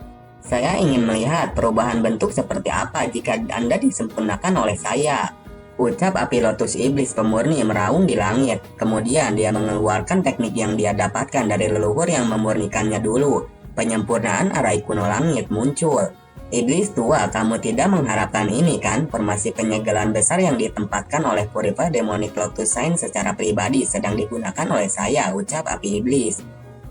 A: Saya ingin melihat perubahan bentuk seperti apa jika Anda disempurnakan oleh saya. Ucap api lotus iblis pemurni meraung di langit. Kemudian dia mengeluarkan teknik yang dia dapatkan dari leluhur yang memurnikannya dulu. Penyempurnaan arai kuno langit muncul. Iblis tua, kamu tidak mengharapkan ini kan? Formasi penyegelan besar yang ditempatkan oleh Purified Demonic Lotus Sign secara pribadi sedang digunakan oleh saya, ucap api iblis.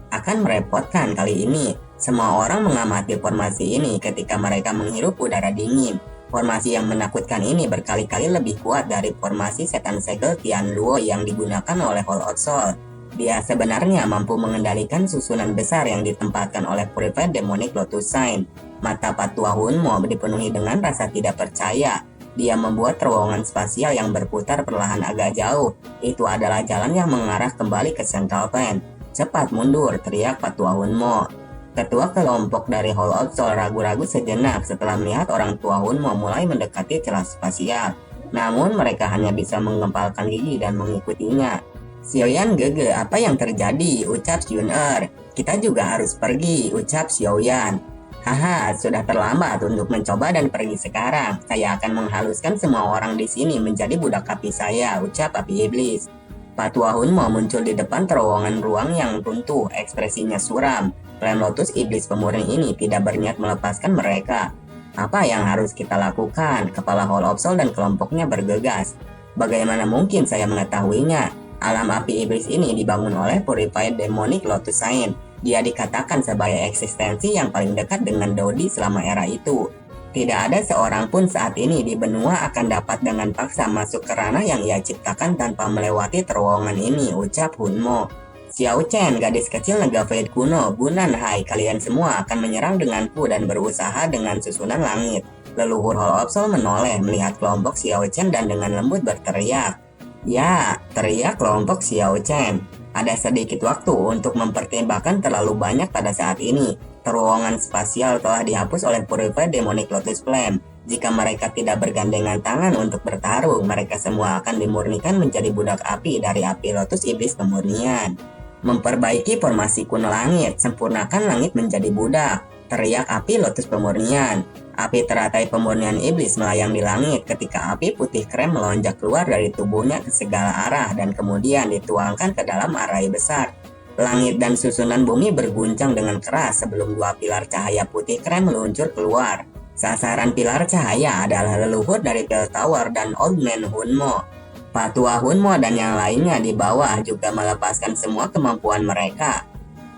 A: Akan merepotkan kali ini. Semua orang mengamati formasi ini ketika mereka menghirup udara dingin. Formasi yang menakutkan ini berkali-kali lebih kuat dari formasi setan segel Tian Luo yang digunakan oleh Hall of Soul. Dia sebenarnya mampu mengendalikan susunan besar yang ditempatkan oleh Purified Demonic Lotus Sign. Mata Patua Hunmo dipenuhi dengan rasa tidak percaya. Dia membuat terowongan spasial yang berputar perlahan agak jauh. Itu adalah jalan yang mengarah kembali ke Central Pen. Cepat mundur, teriak Patua Hunmo. Ketua kelompok dari Hall of Soul ragu-ragu sejenak setelah melihat orang tua Hunmo mulai mendekati celah spasial. Namun mereka hanya bisa menggempalkan gigi dan mengikutinya. Xiaoyan gege, apa yang terjadi? Ucap Xun-Er. Kita juga harus pergi, ucap Xiaoyan. Haha, sudah terlambat untuk mencoba dan pergi sekarang. Saya akan menghaluskan semua orang di sini menjadi budak api saya, ucap api iblis. Patua Hunmo muncul di depan terowongan ruang yang runtuh, ekspresinya suram. Flame Lotus iblis pemurni ini tidak berniat melepaskan mereka. Apa yang harus kita lakukan? Kepala Hall of Soul dan kelompoknya bergegas. Bagaimana mungkin saya mengetahuinya? Alam api iblis ini dibangun oleh Purified Demonic Lotus Sign. Dia dikatakan sebagai eksistensi yang paling dekat dengan Dodi selama era itu. Tidak ada seorang pun saat ini di benua akan dapat dengan paksa masuk ke ranah yang ia ciptakan tanpa melewati terowongan ini, ucap Hunmo. Xiao Chen, gadis kecil Negaved kuno, Bunan Hai, kalian semua akan menyerang denganku dan berusaha dengan susunan langit. Leluhur Hall of Soul menoleh melihat kelompok Xiao Chen dan dengan lembut berteriak. Ya, teriak kelompok Xiao Chen. Ada sedikit waktu untuk mempertimbangkan terlalu banyak pada saat ini. Terowongan spasial telah dihapus oleh Purified Demonic Lotus Flame. Jika mereka tidak bergandengan tangan untuk bertarung, mereka semua akan dimurnikan menjadi budak api dari api Lotus Iblis Pemurnian. Memperbaiki formasi kuno langit, sempurnakan langit menjadi budak, teriak api Lotus Pemurnian. Api teratai pemurnian iblis melayang di langit ketika api putih krem melonjak keluar dari tubuhnya ke segala arah dan kemudian dituangkan ke dalam arai besar. Langit dan susunan bumi berguncang dengan keras sebelum dua pilar cahaya putih krem meluncur keluar. Sasaran pilar cahaya adalah leluhur dari Bell Tower dan Old Man Hunmo. Patua Hunmo dan yang lainnya di bawah juga melepaskan semua kemampuan mereka.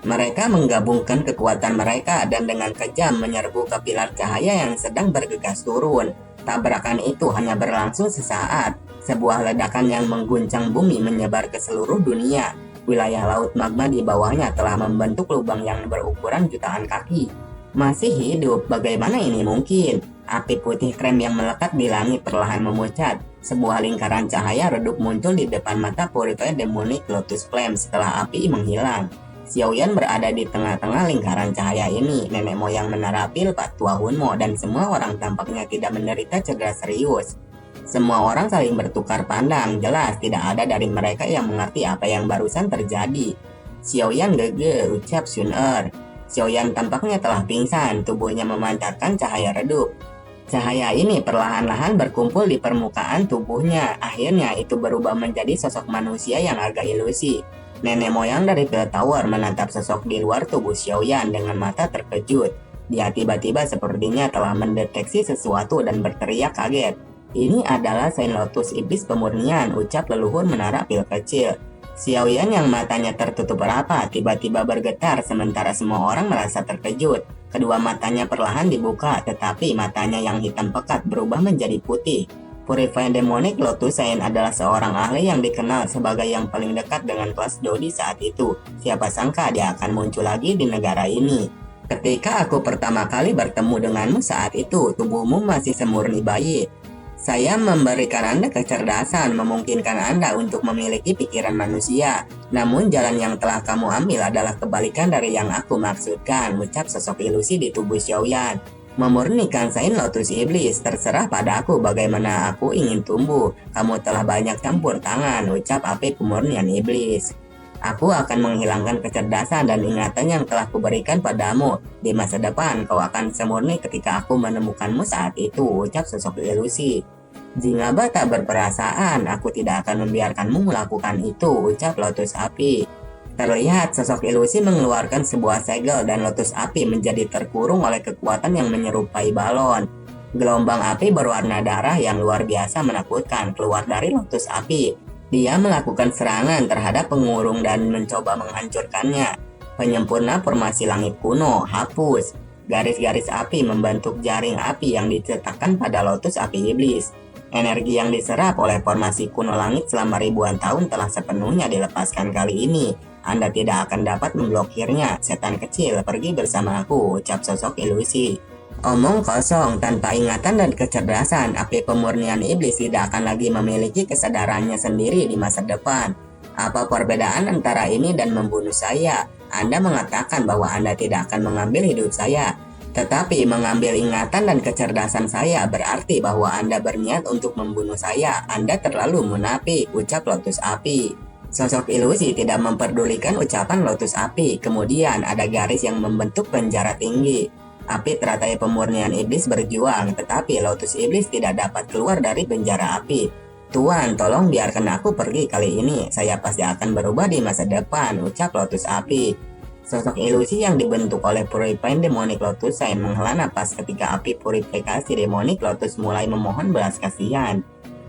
A: Mereka menggabungkan kekuatan mereka dan dengan kejam menyerbu ke pilar cahaya yang sedang bergegas turun. Tabrakan itu hanya berlangsung sesaat. Sebuah ledakan yang mengguncang bumi menyebar ke seluruh dunia. Wilayah laut magma di bawahnya telah membentuk lubang yang berukuran jutaan kaki. Masih hidup, bagaimana ini mungkin? Api putih krem yang melekat di langit perlahan memucat. Sebuah lingkaran cahaya redup muncul di depan mata Purified Demonic Lotus Flame setelah api menghilang. Xiaoyan berada di tengah-tengah lingkaran cahaya ini. Nenek moyang menara pil Patua Hunmo dan semua orang tampaknya tidak menderita cedera serius. Semua orang saling bertukar pandang. Jelas tidak ada dari mereka yang mengerti apa yang barusan terjadi. Xiaoyan gege, ucap Xun-Er. Xiaoyan tampaknya telah pingsan, tubuhnya memancarkan cahaya redup. Cahaya ini perlahan-lahan berkumpul di permukaan tubuhnya. Akhirnya itu berubah menjadi sosok manusia yang agak ilusi. Nenek moyang dari Bell Tower menatap sosok di luar tubuh Xiaoyan dengan mata terkejut. Dia tiba-tiba sepertinya telah mendeteksi sesuatu dan berteriak kaget. Ini adalah Saint Lotus Iblis Pemurnian, ucap leluhur menara pil kecil. Xiaoyan yang matanya tertutup rapat tiba-tiba bergetar sementara semua orang merasa terkejut. Kedua matanya perlahan dibuka, tetapi matanya yang hitam pekat berubah menjadi putih. Purified Demonic Lotus Sign adalah seorang ahli yang dikenal sebagai yang paling dekat dengan kelas Dodi saat itu. Siapa sangka dia akan muncul lagi di negara ini. Ketika aku pertama kali bertemu denganmu saat itu, tubuhmu masih semurni bayi. Saya memberikan Anda kecerdasan, memungkinkan Anda untuk memiliki pikiran manusia. Namun jalan yang telah kamu ambil adalah kebalikan dari yang aku maksudkan, ucap sosok ilusi di tubuh Xiaoyan. Memurnikan Saint Lotus Iblis, terserah padaku bagaimana aku ingin tumbuh. Kamu telah banyak campur tangan, ucap api pemurnian iblis. Aku akan menghilangkan kecerdasan dan ingatan yang telah kuberikan padamu. Di masa depan, kau akan semurni ketika aku menemukanmu saat itu, ucap sosok ilusi. Jingaba tak berperasaan, aku tidak akan membiarkanmu melakukan itu, ucap Lotus Api. Terlihat sosok ilusi mengeluarkan sebuah segel dan Lotus Api menjadi terkurung oleh kekuatan yang menyerupai balon. Gelombang api berwarna darah yang luar biasa menakutkan keluar dari Lotus Api. Dia melakukan serangan terhadap pengurung dan mencoba menghancurkannya. Penyempurna formasi langit kuno, hapus. Garis-garis api membentuk jaring api yang dicetakkan pada Lotus Api Iblis. Energi yang diserap oleh formasi kuno langit selama ribuan tahun telah sepenuhnya dilepaskan kali ini. Anda tidak akan dapat memblokirnya. Setan kecil, pergi bersama aku, ucap sosok ilusi. Omong kosong, tanpa ingatan dan kecerdasan, api pemurnian iblis tidak akan lagi memiliki kesadarannya sendiri di masa depan. Apa perbedaan antara ini dan membunuh saya? Anda mengatakan bahwa Anda tidak akan mengambil hidup saya. Tetapi mengambil ingatan dan kecerdasan saya berarti bahwa Anda berniat untuk membunuh saya. Anda terlalu munafik, ucap Lotus Api. Sosok ilusi tidak memperdulikan ucapan Lotus Api. Kemudian ada garis yang membentuk penjara tinggi. Api teratai pemurnian iblis berjuang, tetapi Lotus Iblis tidak dapat keluar dari penjara api. Tuan, tolong biarkan aku pergi kali ini. Saya pasti akan berubah di masa depan, ucap Lotus Api. Sosok ilusi yang dibentuk oleh Purifying Demonic Lotus Saint menghela napas ketika api purifikasi Demonic Lotus mulai memohon belas kasihan.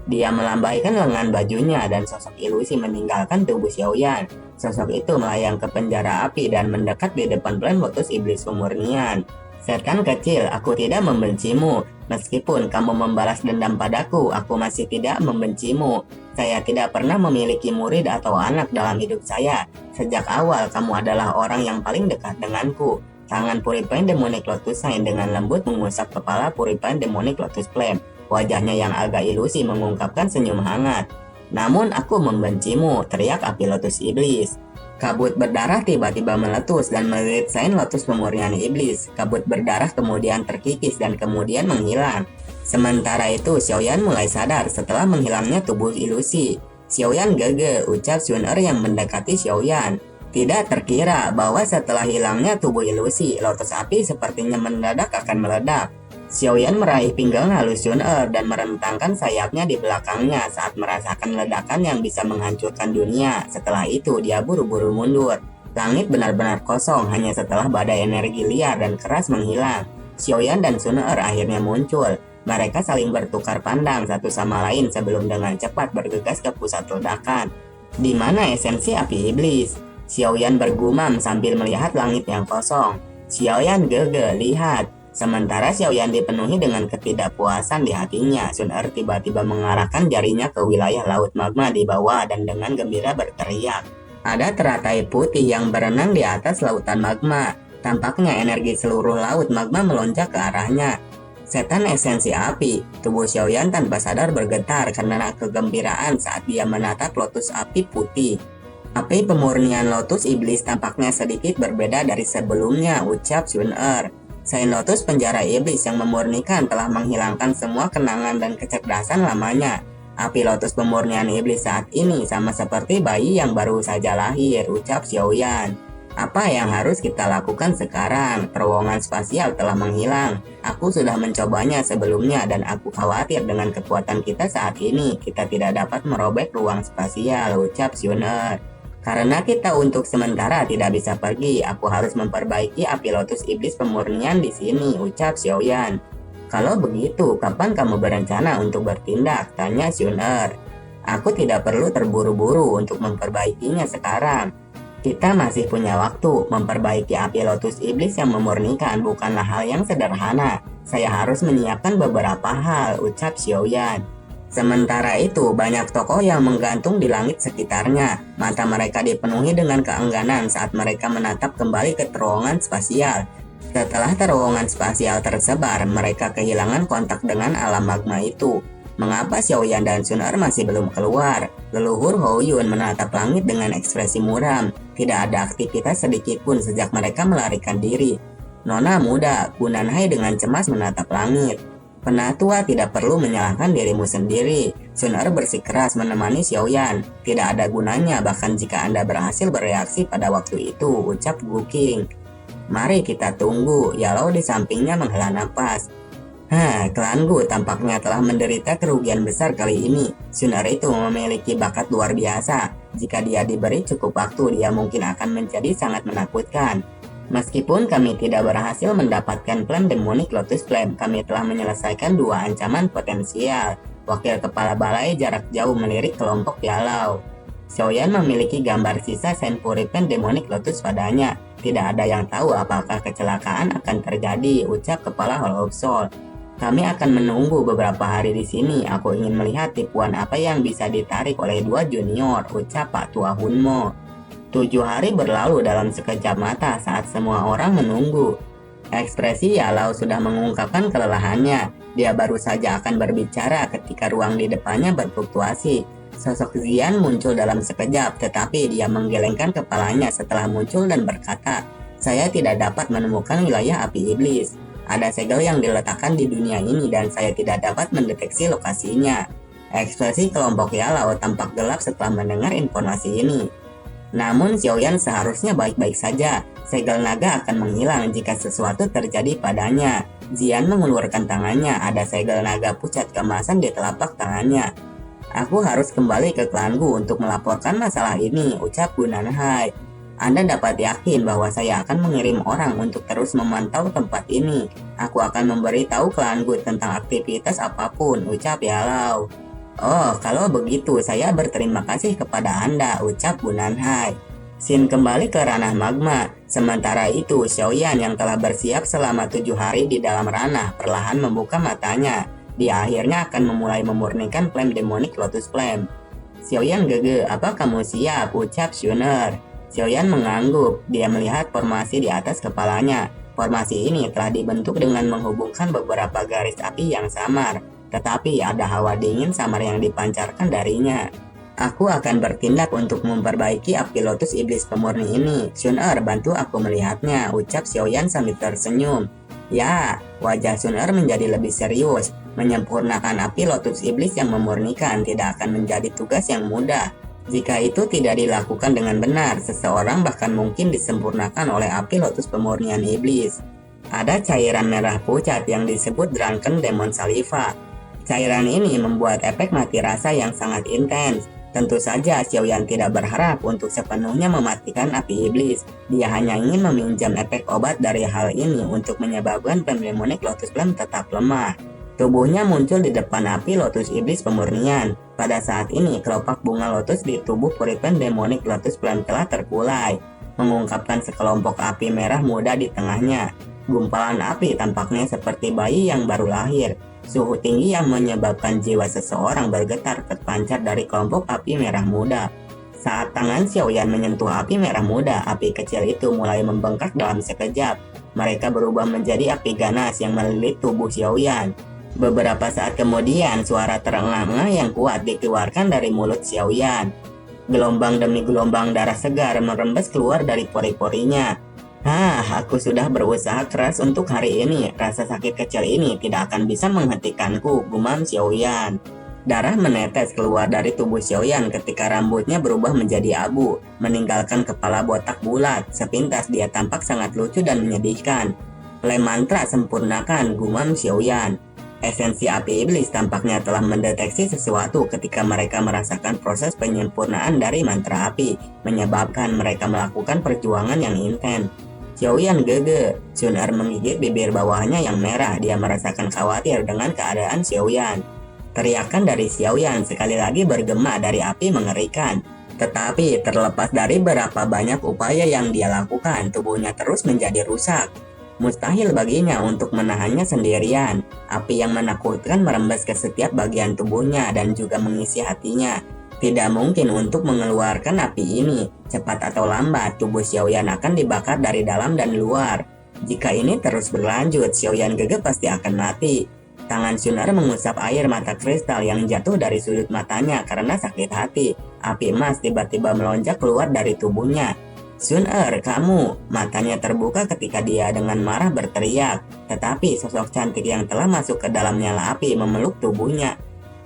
A: Dia melambaikan lengan bajunya dan sosok ilusi meninggalkan tubuh Xiaoyan. Sosok itu melayang ke penjara api dan mendekat di depan plan Lotus Iblis pemurnian. Setan kecil, aku tidak membencimu. Meskipun kamu membalas dendam padaku, aku masih tidak membencimu. Saya tidak pernah memiliki murid atau anak dalam hidup saya. Sejak awal, kamu adalah orang yang paling dekat denganku. Tangan Purifying Demonic Lotus Saint dengan lembut mengusap kepala Purifying Demonic Lotus Flame. Wajahnya yang agak ilusi mengungkapkan senyum hangat. Namun aku membencimu, teriak api Lotus Iblis. Kabut berdarah tiba-tiba meletus dan melilit Saint Lotus pemurnian iblis. Kabut berdarah kemudian terkikis dan kemudian menghilang. Sementara itu, Xiaoyan mulai sadar setelah menghilangnya tubuh ilusi. Xiaoyan gege, ucap Xun yang mendekati Xiaoyan. Tidak terkira bahwa setelah hilangnya tubuh ilusi, Lotus Api sepertinya mendadak akan meledak. Xiaoyan meraih pinggang halus Xun dan merentangkan sayapnya di belakangnya saat merasakan ledakan yang bisa menghancurkan dunia. Setelah itu, dia buru-buru mundur. Langit benar-benar kosong hanya setelah badai energi liar dan keras menghilang. Xiaoyan dan Xun akhirnya muncul. Mereka saling bertukar pandang satu sama lain sebelum dengan cepat bergegas ke pusat ledakan. Di mana esensi api iblis? Xiaoyan bergumam sambil melihat langit yang kosong. Xiaoyan gege, lihat. Sementara Xiaoyan dipenuhi dengan ketidakpuasan di hatinya, Xun tiba-tiba mengarahkan jarinya ke wilayah laut magma di bawah dan dengan gembira berteriak. Ada teratai putih yang berenang di atas lautan magma. Tampaknya energi seluruh laut magma melonjak ke arahnya. Setan esensi api, tubuh Xiaoyan tanpa sadar bergetar karena kegembiraan saat dia menatap lotus api putih. Api pemurnian Lotus Iblis tampaknya sedikit berbeda dari sebelumnya, ucap Xun. Saint Lotus penjara iblis yang memurnikan telah menghilangkan semua kenangan dan kecerdasan lamanya. Api Lotus pemurnian iblis saat ini sama seperti bayi yang baru saja lahir, ucap Xiaoyan. Apa yang harus kita lakukan sekarang? Terowongan spasial telah menghilang. Aku sudah mencobanya sebelumnya dan aku khawatir dengan kekuatan kita saat ini. Kita tidak dapat merobek ruang spasial, ucap Xun. Karena kita untuk sementara tidak bisa pergi, aku harus memperbaiki api Lotus Iblis pemurnian di sini, ucap Xiaoyan. Kalau begitu, kapan kamu berencana untuk bertindak? Tanya Xun. Aku tidak perlu terburu-buru untuk memperbaikinya sekarang. Kita masih punya waktu. Memperbaiki api Lotus Iblis yang memurnikan bukanlah hal yang sederhana. Saya harus menyiapkan beberapa hal, ucap Xiaoyan. Sementara itu, banyak tokoh yang menggantung di langit sekitarnya. Mata mereka dipenuhi dengan keengganan saat mereka menatap kembali ke terowongan spasial. Setelah terowongan spasial tersebar, mereka kehilangan kontak dengan alam magma itu. Mengapa Xiaoyan dan Xun masih belum keluar? Leluhur Hou Yun menatap langit dengan ekspresi muram. Tidak ada aktivitas sedikit pun sejak mereka melarikan diri. Nona muda, Gunanhai dengan cemas menatap langit. Penatua tidak perlu menyalahkan dirimu sendiri. Sun-er bersikeras menemani Xiaoyan. Tidak ada gunanya bahkan jika Anda berhasil bereaksi pada waktu itu, ucap Gu Qing. Mari kita tunggu, Yalou di sampingnya menghela napas. Klan Gu tampaknya telah menderita kerugian besar kali ini. Sun-er itu memiliki bakat luar biasa. Jika dia diberi cukup waktu, dia mungkin akan menjadi sangat menakutkan. Meskipun kami tidak berhasil mendapatkan plan Demonic Lotus Flame, kami telah menyelesaikan 2 ancaman potensial. Wakil Kepala Balai jarak jauh melirik kelompok Yalou. Xiaoyan memiliki gambar sisa Senpuri Pen Demonic Lotus padanya. Tidak ada yang tahu apakah kecelakaan akan terjadi, ucap Kepala Hall of Soul. Kami akan menunggu beberapa hari di sini. Aku ingin melihat tipuan apa yang bisa ditarik oleh 2 junior, ucap Pak Tua Hunmo. 7 hari berlalu dalam sekejap mata saat semua orang menunggu. Ekspresi Yalou sudah mengungkapkan kelelahannya. Dia baru saja akan berbicara ketika ruang di depannya berfluktuasi. Sosok Xian muncul dalam sekejap, tetapi dia menggelengkan kepalanya setelah muncul dan berkata, "Saya tidak dapat menemukan wilayah api iblis. Ada segel yang diletakkan di dunia ini dan saya tidak dapat mendeteksi lokasinya." Ekspresi kelompok Yalou tampak gelap setelah mendengar informasi ini. Namun Xiaoyan seharusnya baik-baik saja. Segel naga akan menghilang jika sesuatu terjadi padanya. Xian mengulurkan tangannya, ada segel naga pucat keemasan di telapak tangannya. Aku harus kembali ke klanku untuk melaporkan masalah ini, ucap Gunanhai. Anda dapat yakin bahwa saya akan mengirim orang untuk terus memantau tempat ini. Aku akan memberitahu klanku tentang aktivitas apapun, ucap Yalou. Oh, kalau begitu saya berterima kasih kepada Anda, ucap Gunanhai. Xin kembali ke ranah magma. Sementara itu, Xiaoyan yang telah bersiap selama 7 hari di dalam ranah perlahan membuka matanya. Dia akhirnya akan memulai memurnikan Flame Demonic Lotus Flame. Xiaoyan gege, apa kamu siap? Ucap Sun-er. Xiaoyan mengangguk. Dia melihat formasi di atas kepalanya. Formasi ini telah dibentuk dengan menghubungkan beberapa garis api yang samar. Tetapi ada hawa dingin samar yang dipancarkan darinya. Aku akan bertindak untuk memperbaiki api lotus iblis pemurni ini. Sun-er, bantu aku melihatnya, ucap Xiaoyan sambil tersenyum. Ya, wajah Sun-er menjadi lebih serius. Menyempurnakan api lotus iblis yang memurnikan tidak akan menjadi tugas yang mudah. Jika itu tidak dilakukan dengan benar, seseorang bahkan mungkin disempurnakan oleh api lotus pemurnian iblis. Ada cairan merah pucat yang disebut Drunken Demon Saliva. Cairan ini membuat efek mati rasa yang sangat intens. Tentu saja Xiaoyan tidak berharap untuk sepenuhnya mematikan api iblis. Dia hanya ingin meminjam efek obat dari hal ini untuk menyebabkan Flame Demonic Lotus Flame tetap lemah. Tubuhnya muncul di depan api lotus iblis pemurnian. Pada saat ini, kelopak bunga lotus di tubuh Puripen Demonic Lotus Flame telah terkulai, mengungkapkan sekelompok api merah muda di tengahnya. Gumpalan api tampaknya seperti bayi yang baru lahir. Suhu tinggi yang menyebabkan jiwa seseorang bergetar terpancar dari kelompok api merah muda. Saat tangan Xiaoyan menyentuh api merah muda, api kecil itu mulai membengkak dalam sekejap. Mereka berubah menjadi api ganas yang melilit tubuh Xiaoyan. Beberapa saat kemudian, suara terengah-engah yang kuat dikeluarkan dari mulut Xiaoyan. Gelombang demi gelombang darah segar merembes keluar dari pori-porinya. Aku sudah berusaha keras untuk hari ini. Rasa sakit kecil ini tidak akan bisa menghentikanku, gumam Xiaoyan. Darah menetes keluar dari tubuh Xiaoyan ketika rambutnya berubah menjadi abu, meninggalkan kepala botak bulat. Sepintas dia tampak sangat lucu dan menyedihkan. Flame mantra sempurnakan, gumam Xiaoyan. Esensi api iblis tampaknya telah mendeteksi sesuatu ketika mereka merasakan proses penyempurnaan dari mantra api, menyebabkan mereka melakukan perjuangan yang intens. Xiaoyan gege. Sun-er menggigit bibir bawahnya yang merah. Dia merasakan khawatir dengan keadaan Xiaoyan. Teriakan dari Xiaoyan sekali lagi bergema dari api mengerikan. Tetapi terlepas dari berapa banyak upaya yang dia lakukan, tubuhnya terus menjadi rusak. Mustahil baginya untuk menahannya sendirian. Api yang menakutkan merembes ke setiap bagian tubuhnya dan juga mengisi hatinya. Tidak mungkin untuk mengeluarkan api ini. Cepat atau lambat, tubuh Xiaoyan akan dibakar dari dalam dan luar. Jika ini terus berlanjut, Xiaoyan gege pasti akan mati. Tangan Sun-er mengusap air mata kristal yang jatuh dari sudut matanya karena sakit hati. Api emas tiba-tiba melonjak keluar dari tubuhnya. "Sun-er, kamu!" Matanya terbuka ketika dia dengan marah berteriak, tetapi sosok cantik yang telah masuk ke dalam nyala api memeluk tubuhnya.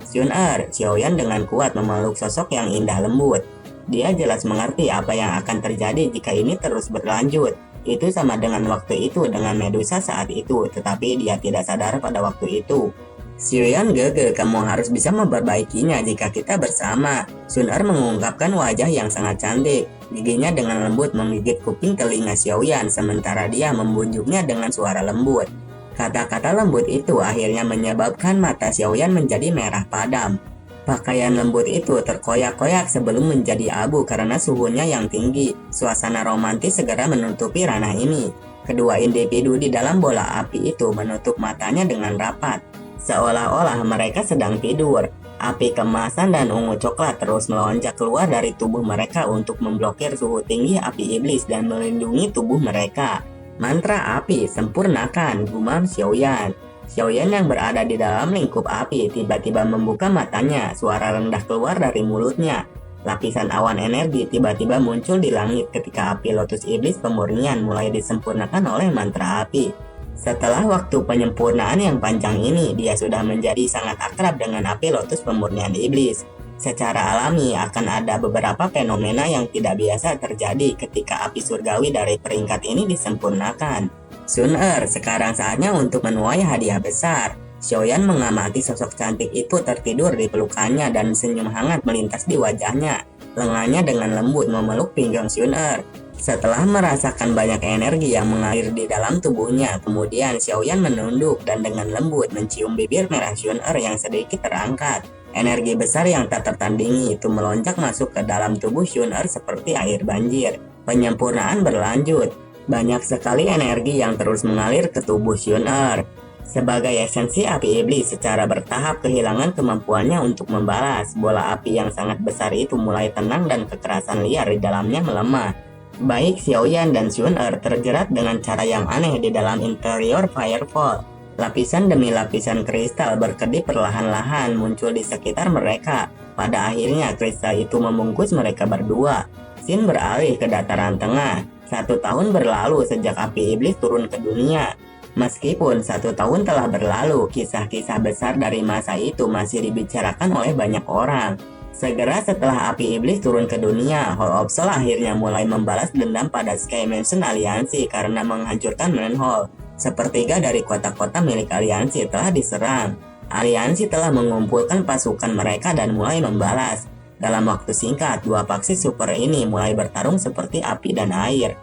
A: "Sun-er," Xiaoyan dengan kuat memeluk sosok yang indah lembut. Dia jelas mengerti apa yang akan terjadi jika ini terus berlanjut. Itu sama dengan waktu itu dengan Medusa saat itu, tetapi dia tidak sadar pada waktu itu. "Xiaoyan Gege, kamu harus bisa memperbaikinya jika kita bersama." Sun-er mengungkapkan wajah yang sangat cantik. Giginya dengan lembut menggigit kuping telinga Xiaoyan sementara dia membujuknya dengan suara lembut. Kata-kata lembut itu akhirnya menyebabkan mata Xiaoyan menjadi merah padam. Pakaian lembut itu terkoyak-koyak sebelum menjadi abu karena suhunya yang tinggi. Suasana romantis segera menutupi ranah ini. Kedua individu di dalam bola api itu menutup matanya dengan rapat. Seolah-olah mereka sedang tidur. Api kemasan dan ungu coklat terus melonjak keluar dari tubuh mereka untuk memblokir suhu tinggi api iblis dan melindungi tubuh mereka. "Mantra api, sempurnakan," gumam Xiaoyan. Xiaoyan yang berada di dalam lingkup api tiba-tiba membuka matanya, suara rendah keluar dari mulutnya. Lapisan awan energi tiba-tiba muncul di langit ketika api lotus iblis pemurnian mulai disempurnakan oleh mantra api. Setelah waktu penyempurnaan yang panjang ini, dia sudah menjadi sangat akrab dengan api lotus pemurnian iblis. Secara alami akan ada beberapa fenomena yang tidak biasa terjadi ketika api surgawi dari peringkat ini disempurnakan. "Sun-er, sekarang saatnya untuk menuai hadiah besar." Xiaoyan mengamati sosok cantik itu tertidur di pelukannya dan senyum hangat melintas di wajahnya. Lengannya dengan lembut memeluk pinggang Sun-er. Setelah merasakan banyak energi yang mengalir di dalam tubuhnya, kemudian Xiaoyan menunduk dan dengan lembut mencium bibir merah Sun-er yang sedikit terangkat. Energi besar yang tak tertandingi itu melonjak masuk ke dalam tubuh Sun-er seperti air banjir. Penyempurnaan berlanjut. Banyak sekali energi yang terus mengalir ke tubuh Sun-er. Sebagai esensi api iblis secara bertahap kehilangan kemampuannya untuk membalas, bola api yang sangat besar itu mulai tenang dan kekerasan liar di dalamnya melemah. Baik Xiaoyan dan Sun-er terjerat dengan cara yang aneh di dalam interior Firefall. Lapisan demi lapisan kristal berkedip perlahan-lahan muncul di sekitar mereka. Pada akhirnya kristal itu membungkus mereka berdua. Scene beralih ke dataran tengah. 1 tahun berlalu sejak api iblis turun ke dunia. Meskipun 1 tahun telah berlalu, kisah-kisah besar dari masa itu masih dibicarakan oleh banyak orang. Segera setelah api iblis turun ke dunia, Hall of Soul akhirnya mulai membalas dendam pada Sky Mansion Aliansi karena menghancurkan Manhole. Sepertiga dari kota-kota milik Aliansi telah diserang. Aliansi telah mengumpulkan pasukan mereka dan mulai membalas. Dalam waktu singkat, dua faksi super ini mulai bertarung seperti api dan air.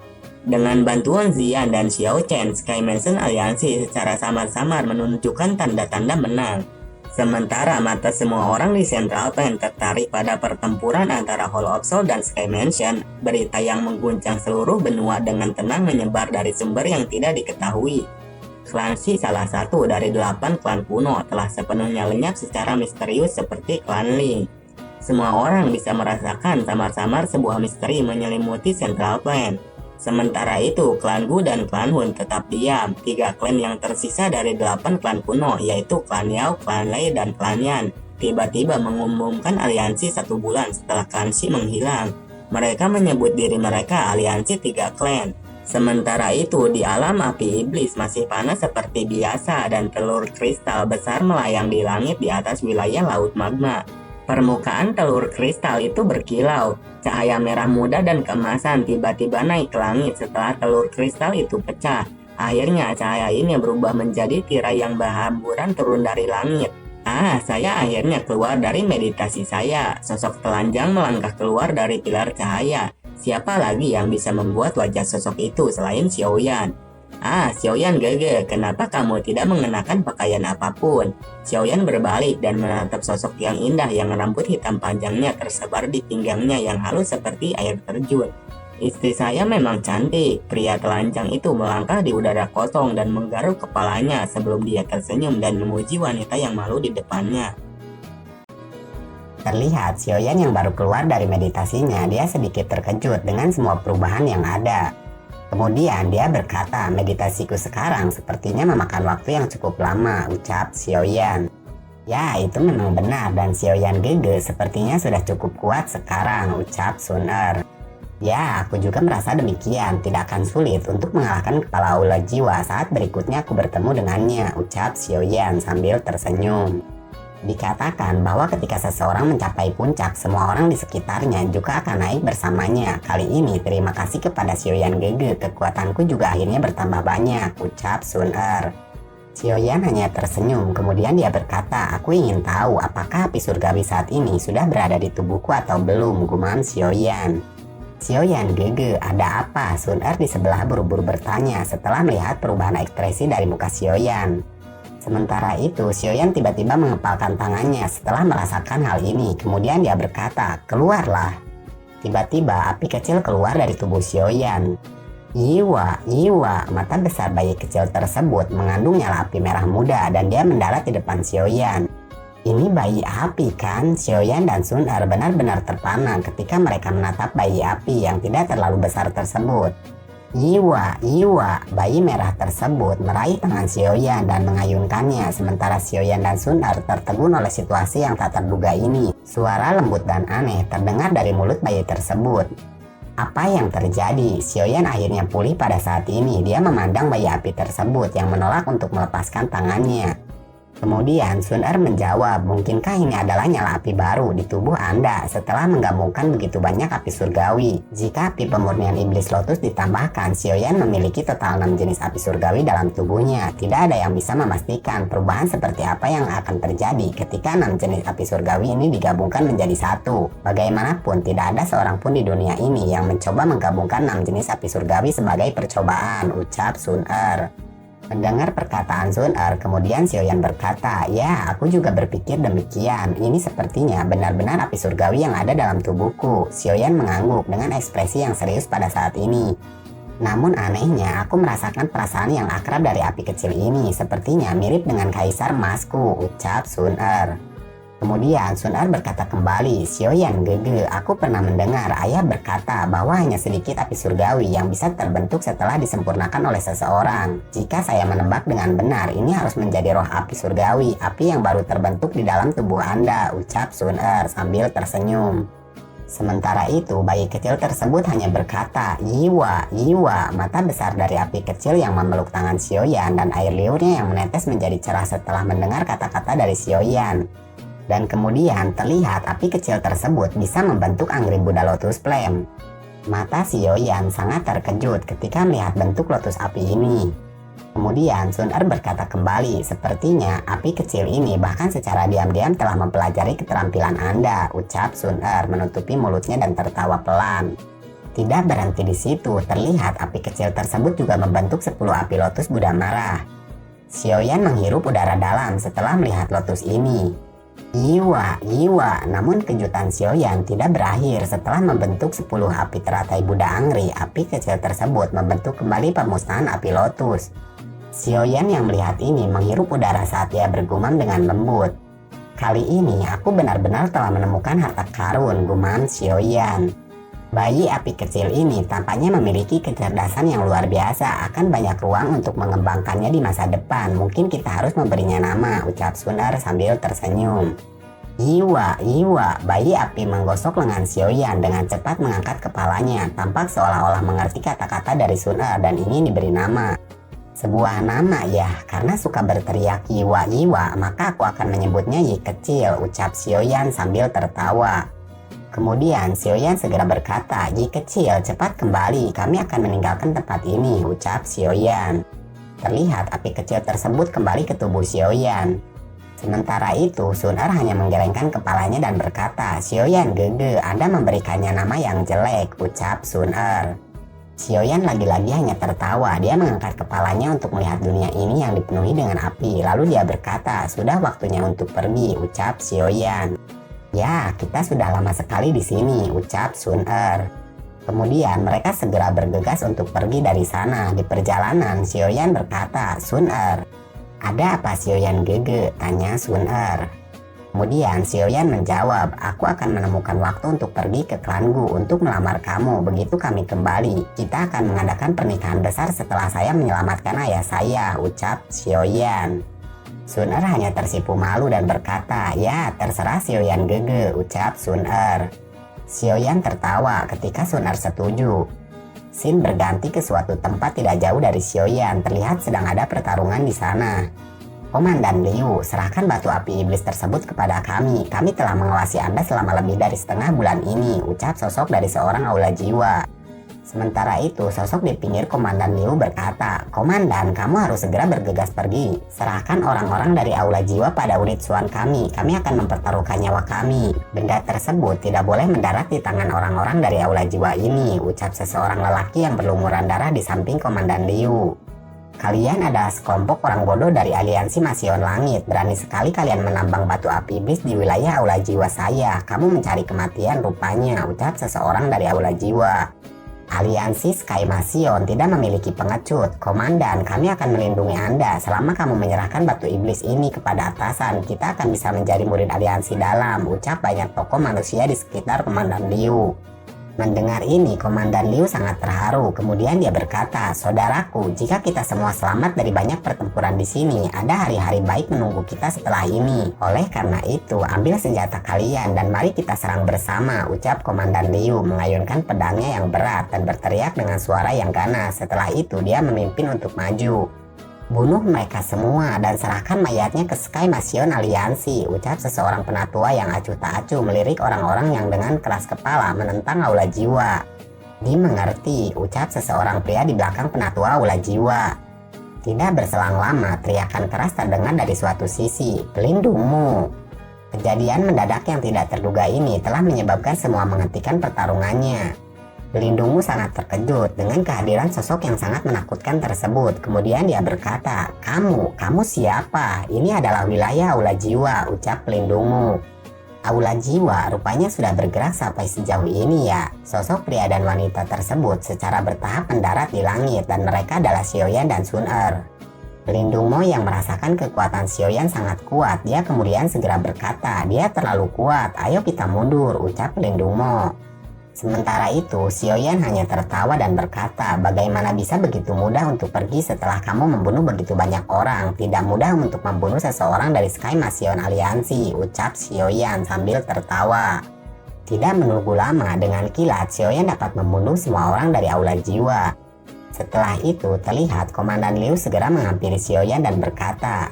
A: Dengan bantuan Xian dan Xiao Chen, Sky Mansion Aliansi secara samar-samar menunjukkan tanda-tanda menang. Sementara mata semua orang di Central Plain tertarik pada pertempuran antara Hall of Soul dan Sky Mansion, berita yang mengguncang seluruh benua dengan tenang menyebar dari sumber yang tidak diketahui. Klan Shi, salah satu dari 8 klan kuno, telah sepenuhnya lenyap secara misterius seperti klan Ling. Semua orang bisa merasakan samar-samar sebuah misteri menyelimuti Central Plain. Sementara itu, klan Gu dan klan Hun tetap diam. 3 klan yang tersisa dari 8 klan kuno, yaitu klan Yao, klan Lei, dan klan Yan, tiba-tiba mengumumkan aliansi 1 bulan setelah klan Shi menghilang. Mereka menyebut diri mereka aliansi 3 klan. Sementara itu, di alam api iblis masih panas seperti biasa dan telur kristal besar melayang di langit di atas wilayah laut magma. Permukaan telur kristal itu berkilau. Cahaya merah muda dan keemasan tiba-tiba naik ke langit setelah telur kristal itu pecah. Akhirnya cahaya ini berubah menjadi tirai yang berhamburan turun dari langit. Saya akhirnya keluar dari meditasi saya. Sosok telanjang melangkah keluar dari pilar cahaya. Siapa lagi yang bisa membuat wajah sosok itu selain Xiaoyan? Xiaoyan Gege, kenapa kamu tidak mengenakan pakaian apapun? Xiaoyan berbalik dan menatap sosok yang indah yang rambut hitam panjangnya tersebar di pinggangnya yang halus seperti air terjun. Istri saya memang cantik. Pria telanjang itu melangkah di udara kosong dan menggaruk kepalanya sebelum dia tersenyum dan memuji wanita yang malu di depannya.
B: Terlihat Xiaoyan yang baru keluar dari meditasinya, dia sedikit terkejut dengan semua perubahan yang ada. Kemudian dia berkata, meditasiku sekarang sepertinya memakan waktu yang cukup lama, ucap Xiaoyan. Ya, itu memang benar dan Xiaoyan Gege sepertinya sudah cukup kuat sekarang, ucap Sun-er. Ya, aku juga merasa demikian. Tidak akan sulit untuk mengalahkan kepala ular jiwa saat berikutnya aku bertemu dengannya, ucap Xiaoyan sambil tersenyum. Dikatakan bahwa ketika seseorang mencapai puncak, semua orang di sekitarnya juga akan naik bersamanya. Kali ini terima kasih kepada Xiaoyan Gege, kekuatanku juga akhirnya bertambah banyak, ucap Sun Er. Xiaoyan hanya tersenyum, kemudian dia berkata, aku ingin tahu apakah api surgawi saat ini sudah berada di tubuhku atau belum, gumam Xiaoyan. Xiaoyan Gege, ada apa? Sun Er di sebelah buru-buru bertanya setelah melihat perubahan ekspresi dari muka Xiaoyan. Sementara itu, Xiaoyan tiba-tiba mengepalkan tangannya setelah merasakan hal ini. Kemudian dia berkata, keluarlah. Tiba-tiba api kecil keluar dari tubuh Xiaoyan. Yiwa, Yiwa, mata besar bayi kecil tersebut mengandung nyala api merah muda dan dia mendarat di depan Xiaoyan. Ini bayi api kan? Xiaoyan dan Sun Er benar-benar terpana ketika mereka menatap bayi api yang tidak terlalu besar tersebut. Yiwa, Yiwa, bayi merah tersebut meraih tangan Xiaoyan dan mengayunkannya sementara Xiaoyan dan Sun Er tertegun oleh situasi yang tak terduga ini. Suara lembut dan aneh terdengar dari mulut bayi tersebut. Apa yang terjadi? Xiaoyan akhirnya pulih pada saat ini. Dia memandang bayi api tersebut yang menolak untuk melepaskan tangannya. Kemudian Sun Er menjawab, mungkinkah ini adalah nyala api baru di tubuh Anda setelah menggabungkan begitu banyak api surgawi? Jika api pemurnian iblis lotus ditambahkan, Xiaoyan memiliki total 6 jenis api surgawi dalam tubuhnya. Tidak ada yang bisa memastikan perubahan seperti apa yang akan terjadi ketika 6 jenis api surgawi ini digabungkan menjadi satu. Bagaimanapun, tidak ada seorang pun di dunia ini yang mencoba menggabungkan 6 jenis api surgawi sebagai percobaan, ucap Sun Er. Mendengar perkataan Sun Er, kemudian Xiaoyan berkata, ya, aku juga berpikir demikian. Ini sepertinya benar-benar api surgawi yang ada dalam tubuhku. Xiaoyan mengangguk dengan ekspresi yang serius pada saat ini. Namun anehnya, aku merasakan perasaan yang akrab dari api kecil ini. Sepertinya mirip dengan kaisar emasku, ucap Sun Er. Kemudian Sun Er berkata kembali, Xiaoyan Gege, aku pernah mendengar ayah berkata bahwa hanya sedikit api surgawi yang bisa terbentuk setelah disempurnakan oleh seseorang. Jika saya menebak dengan benar, ini harus menjadi roh api surgawi, api yang baru terbentuk di dalam tubuh Anda, ucap Sun Er sambil tersenyum. Sementara itu, bayi kecil tersebut hanya berkata, Yiwa, Yiwa, mata besar dari api kecil yang memeluk tangan Xiaoyan dan air liurnya yang menetes menjadi cerah setelah mendengar kata-kata dari Xiaoyan. Dan kemudian terlihat api kecil tersebut bisa membentuk Angry Buddha Lotus Flame. Mata Xiaoyan sangat terkejut ketika melihat bentuk lotus api ini. Kemudian Sun Er berkata kembali, sepertinya api kecil ini bahkan secara diam-diam telah mempelajari keterampilan Anda, ucap Sun Er menutupi mulutnya dan tertawa pelan. Tidak berhenti di situ, terlihat api kecil tersebut juga membentuk 10 api lotus Buddha marah. Xiaoyan menghirup udara dalam setelah melihat lotus ini. Yiwa, Yiwa, namun kejutan Xiaoyan tidak berakhir setelah membentuk 10 api teratai Buddha Angry. Api kecil tersebut membentuk kembali pemusnahan api lotus. Xiaoyan yang melihat ini menghirup udara saat dia bergumam dengan lembut. Kali ini aku benar-benar telah menemukan harta karun, gumam Xiaoyan. Bayi api kecil ini tampaknya memiliki kecerdasan yang luar biasa, akan banyak ruang untuk mengembangkannya di masa depan. Mungkin kita harus memberinya nama, ucap Sun Er sambil tersenyum. Yiwa, Yiwa, bayi api menggosok lengan Xiaoyan dengan cepat mengangkat kepalanya, tampak seolah-olah mengerti kata-kata dari Sun Er dan ingin diberi nama. Sebuah nama ya, karena suka berteriak Yiwa, Yiwa, maka aku akan menyebutnya Yi kecil, ucap Xiaoyan sambil tertawa. Kemudian Xiaoyan segera berkata, Yi kecil, cepat kembali, kami akan meninggalkan tempat ini, ucap Xiaoyan. Terlihat api kecil tersebut kembali ke tubuh Xiaoyan. Sementara itu, Sun Er hanya menggelengkan kepalanya dan berkata, Xiaoyan Gege, Anda memberikannya nama yang jelek, ucap Sun Er. Xiaoyan lagi-lagi hanya tertawa, dia mengangkat kepalanya untuk melihat dunia ini yang dipenuhi dengan api. Lalu dia berkata, sudah waktunya untuk pergi, ucap Xiaoyan. Ya, kita sudah lama sekali di sini, ucap Sun Er. Kemudian mereka segera bergegas untuk pergi dari sana. Di perjalanan, Xiaoyan berkata, Sun Er, ada apa Xiaoyan Gege? Tanya Sun Er. Kemudian Xiaoyan menjawab, aku akan menemukan waktu untuk pergi ke klanku untuk melamar kamu. Begitu kami kembali, kita akan mengadakan pernikahan besar setelah saya menyelamatkan ayah saya, ucap Xiaoyan. Sun Er hanya tersipu malu dan berkata, ya terserah Xiaoyan Gege, ucap Sun Er. Xiaoyan tertawa ketika Sun Er setuju. Scene berganti ke suatu tempat tidak jauh dari Xiaoyan. Terlihat sedang ada pertarungan di sana. Komandan Liu, serahkan batu api iblis tersebut kepada kami. Kami telah mengawasi Anda selama lebih dari setengah bulan ini, ucap sosok dari seorang aula jiwa. Sementara itu, sosok di pinggir Komandan Liu berkata, Komandan, kamu harus segera bergegas pergi. Serahkan orang-orang dari aula jiwa pada unit Suan kami. Kami akan mempertaruhkan nyawa kami. Benda tersebut tidak boleh mendarat di tangan orang-orang dari aula jiwa ini, ucap seseorang lelaki yang berlumuran darah di samping Komandan Liu. Kalian adalah sekelompok orang bodoh dari aliansi Masion Langit. Berani sekali kalian menambang batu api iblis di wilayah aula jiwa saya. Kamu mencari kematian rupanya, ucap seseorang dari aula jiwa. Aliansi Sky Masion tidak memiliki pengecut. Komandan, kami akan melindungi Anda. Selama kamu menyerahkan batu iblis ini kepada atasan, kita akan bisa menjadi murid aliansi dalam, ucap banyak tokoh manusia di sekitar Komandan Liu. Mendengar ini, Komandan Liu sangat terharu. Kemudian dia berkata, saudaraku, jika kita semua selamat dari banyak pertempuran di sini, ada hari-hari baik menunggu kita setelah ini. Oleh karena itu, ambil senjata kalian dan mari kita serang bersama, ucap Komandan Liu mengayunkan pedangnya yang berat dan berteriak dengan suara yang ganas. Setelah itu, dia memimpin untuk maju. Bunuh mereka semua dan serahkan mayatnya ke Sky Masion Aliansi, ucap seseorang penatua yang acuh tak acuh melirik orang-orang yang dengan keras kepala menentang aula jiwa. Dimengerti, ucap seseorang pria di belakang penatua aula jiwa. Tidak berselang lama, teriakan keras terdengar dari suatu sisi, pelindungmu. Kejadian mendadak yang tidak terduga ini telah menyebabkan semua menghentikan pertarungannya. Pelindungmu sangat terkejut dengan kehadiran sosok yang sangat menakutkan tersebut. Kemudian dia berkata, kamu siapa? Ini adalah wilayah aula jiwa, ucap pelindungmu. Aula jiwa rupanya sudah bergerak sampai sejauh ini ya. Sosok pria dan wanita tersebut secara bertahap mendarat di langit dan mereka adalah Xiaoyan dan Sun Er. Pelindungmu yang merasakan kekuatan Xiaoyan sangat kuat. Dia kemudian segera berkata, dia terlalu kuat, ayo kita mundur, ucap pelindungmu. Sementara itu, Xiaoyan hanya tertawa dan berkata, bagaimana bisa begitu mudah untuk pergi setelah kamu membunuh begitu banyak orang? Tidak mudah untuk membunuh seseorang dari Sky Masion Aliansi, ucap Xiaoyan sambil tertawa. Tidak menunggu lama, dengan kilat Xiaoyan dapat membunuh semua orang dari aula jiwa. Setelah itu, terlihat Komandan Liu segera menghampiri Xiaoyan dan berkata,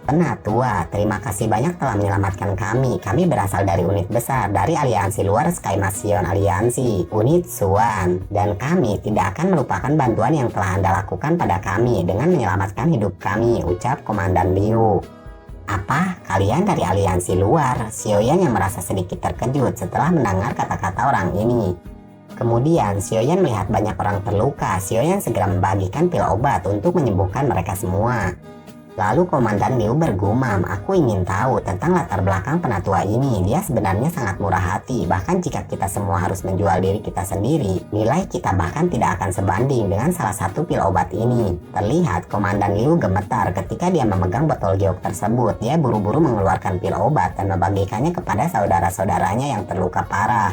B: Penatua, terima kasih banyak telah menyelamatkan kami. Kami berasal dari unit besar dari aliansi luar Sky Masion Aliansi, unit Suan. Dan kami tidak akan melupakan bantuan yang telah Anda lakukan pada kami dengan menyelamatkan hidup kami, ucap Komandan Liu. Apa? Kalian dari aliansi luar? Xiaoyan yang merasa sedikit terkejut setelah mendengar kata-kata orang ini. Kemudian Xiaoyan melihat banyak orang terluka. Xiaoyan segera membagikan pil obat untuk menyembuhkan mereka semua. Lalu Komandan Liu bergumam, aku ingin tahu tentang latar belakang penatua ini. Dia sebenarnya sangat murah hati. Bahkan jika kita semua harus menjual diri kita sendiri, nilai kita bahkan tidak akan sebanding dengan salah satu pil obat ini. Terlihat Komandan Liu gemetar ketika dia memegang botol giok tersebut. Dia buru-buru mengeluarkan pil obat dan membagikannya kepada saudara-saudaranya yang terluka parah.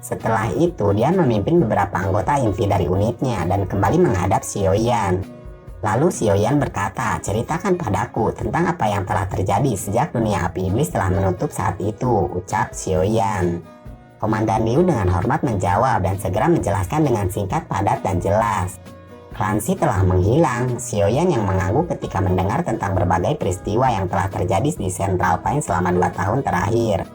B: Setelah itu, dia memimpin beberapa anggota inti dari unitnya dan kembali menghadap Xiaoyan. Lalu Xiaoyan berkata, ceritakan padaku tentang apa yang telah terjadi sejak dunia api iblis telah menutup saat itu, ucap Xiaoyan. Komandan Liu dengan hormat menjawab dan segera menjelaskan dengan singkat, padat, dan jelas. Clancy telah menghilang. Xiaoyan yang mengangguk ketika mendengar tentang berbagai peristiwa yang telah terjadi di Central Pine selama 2 tahun terakhir.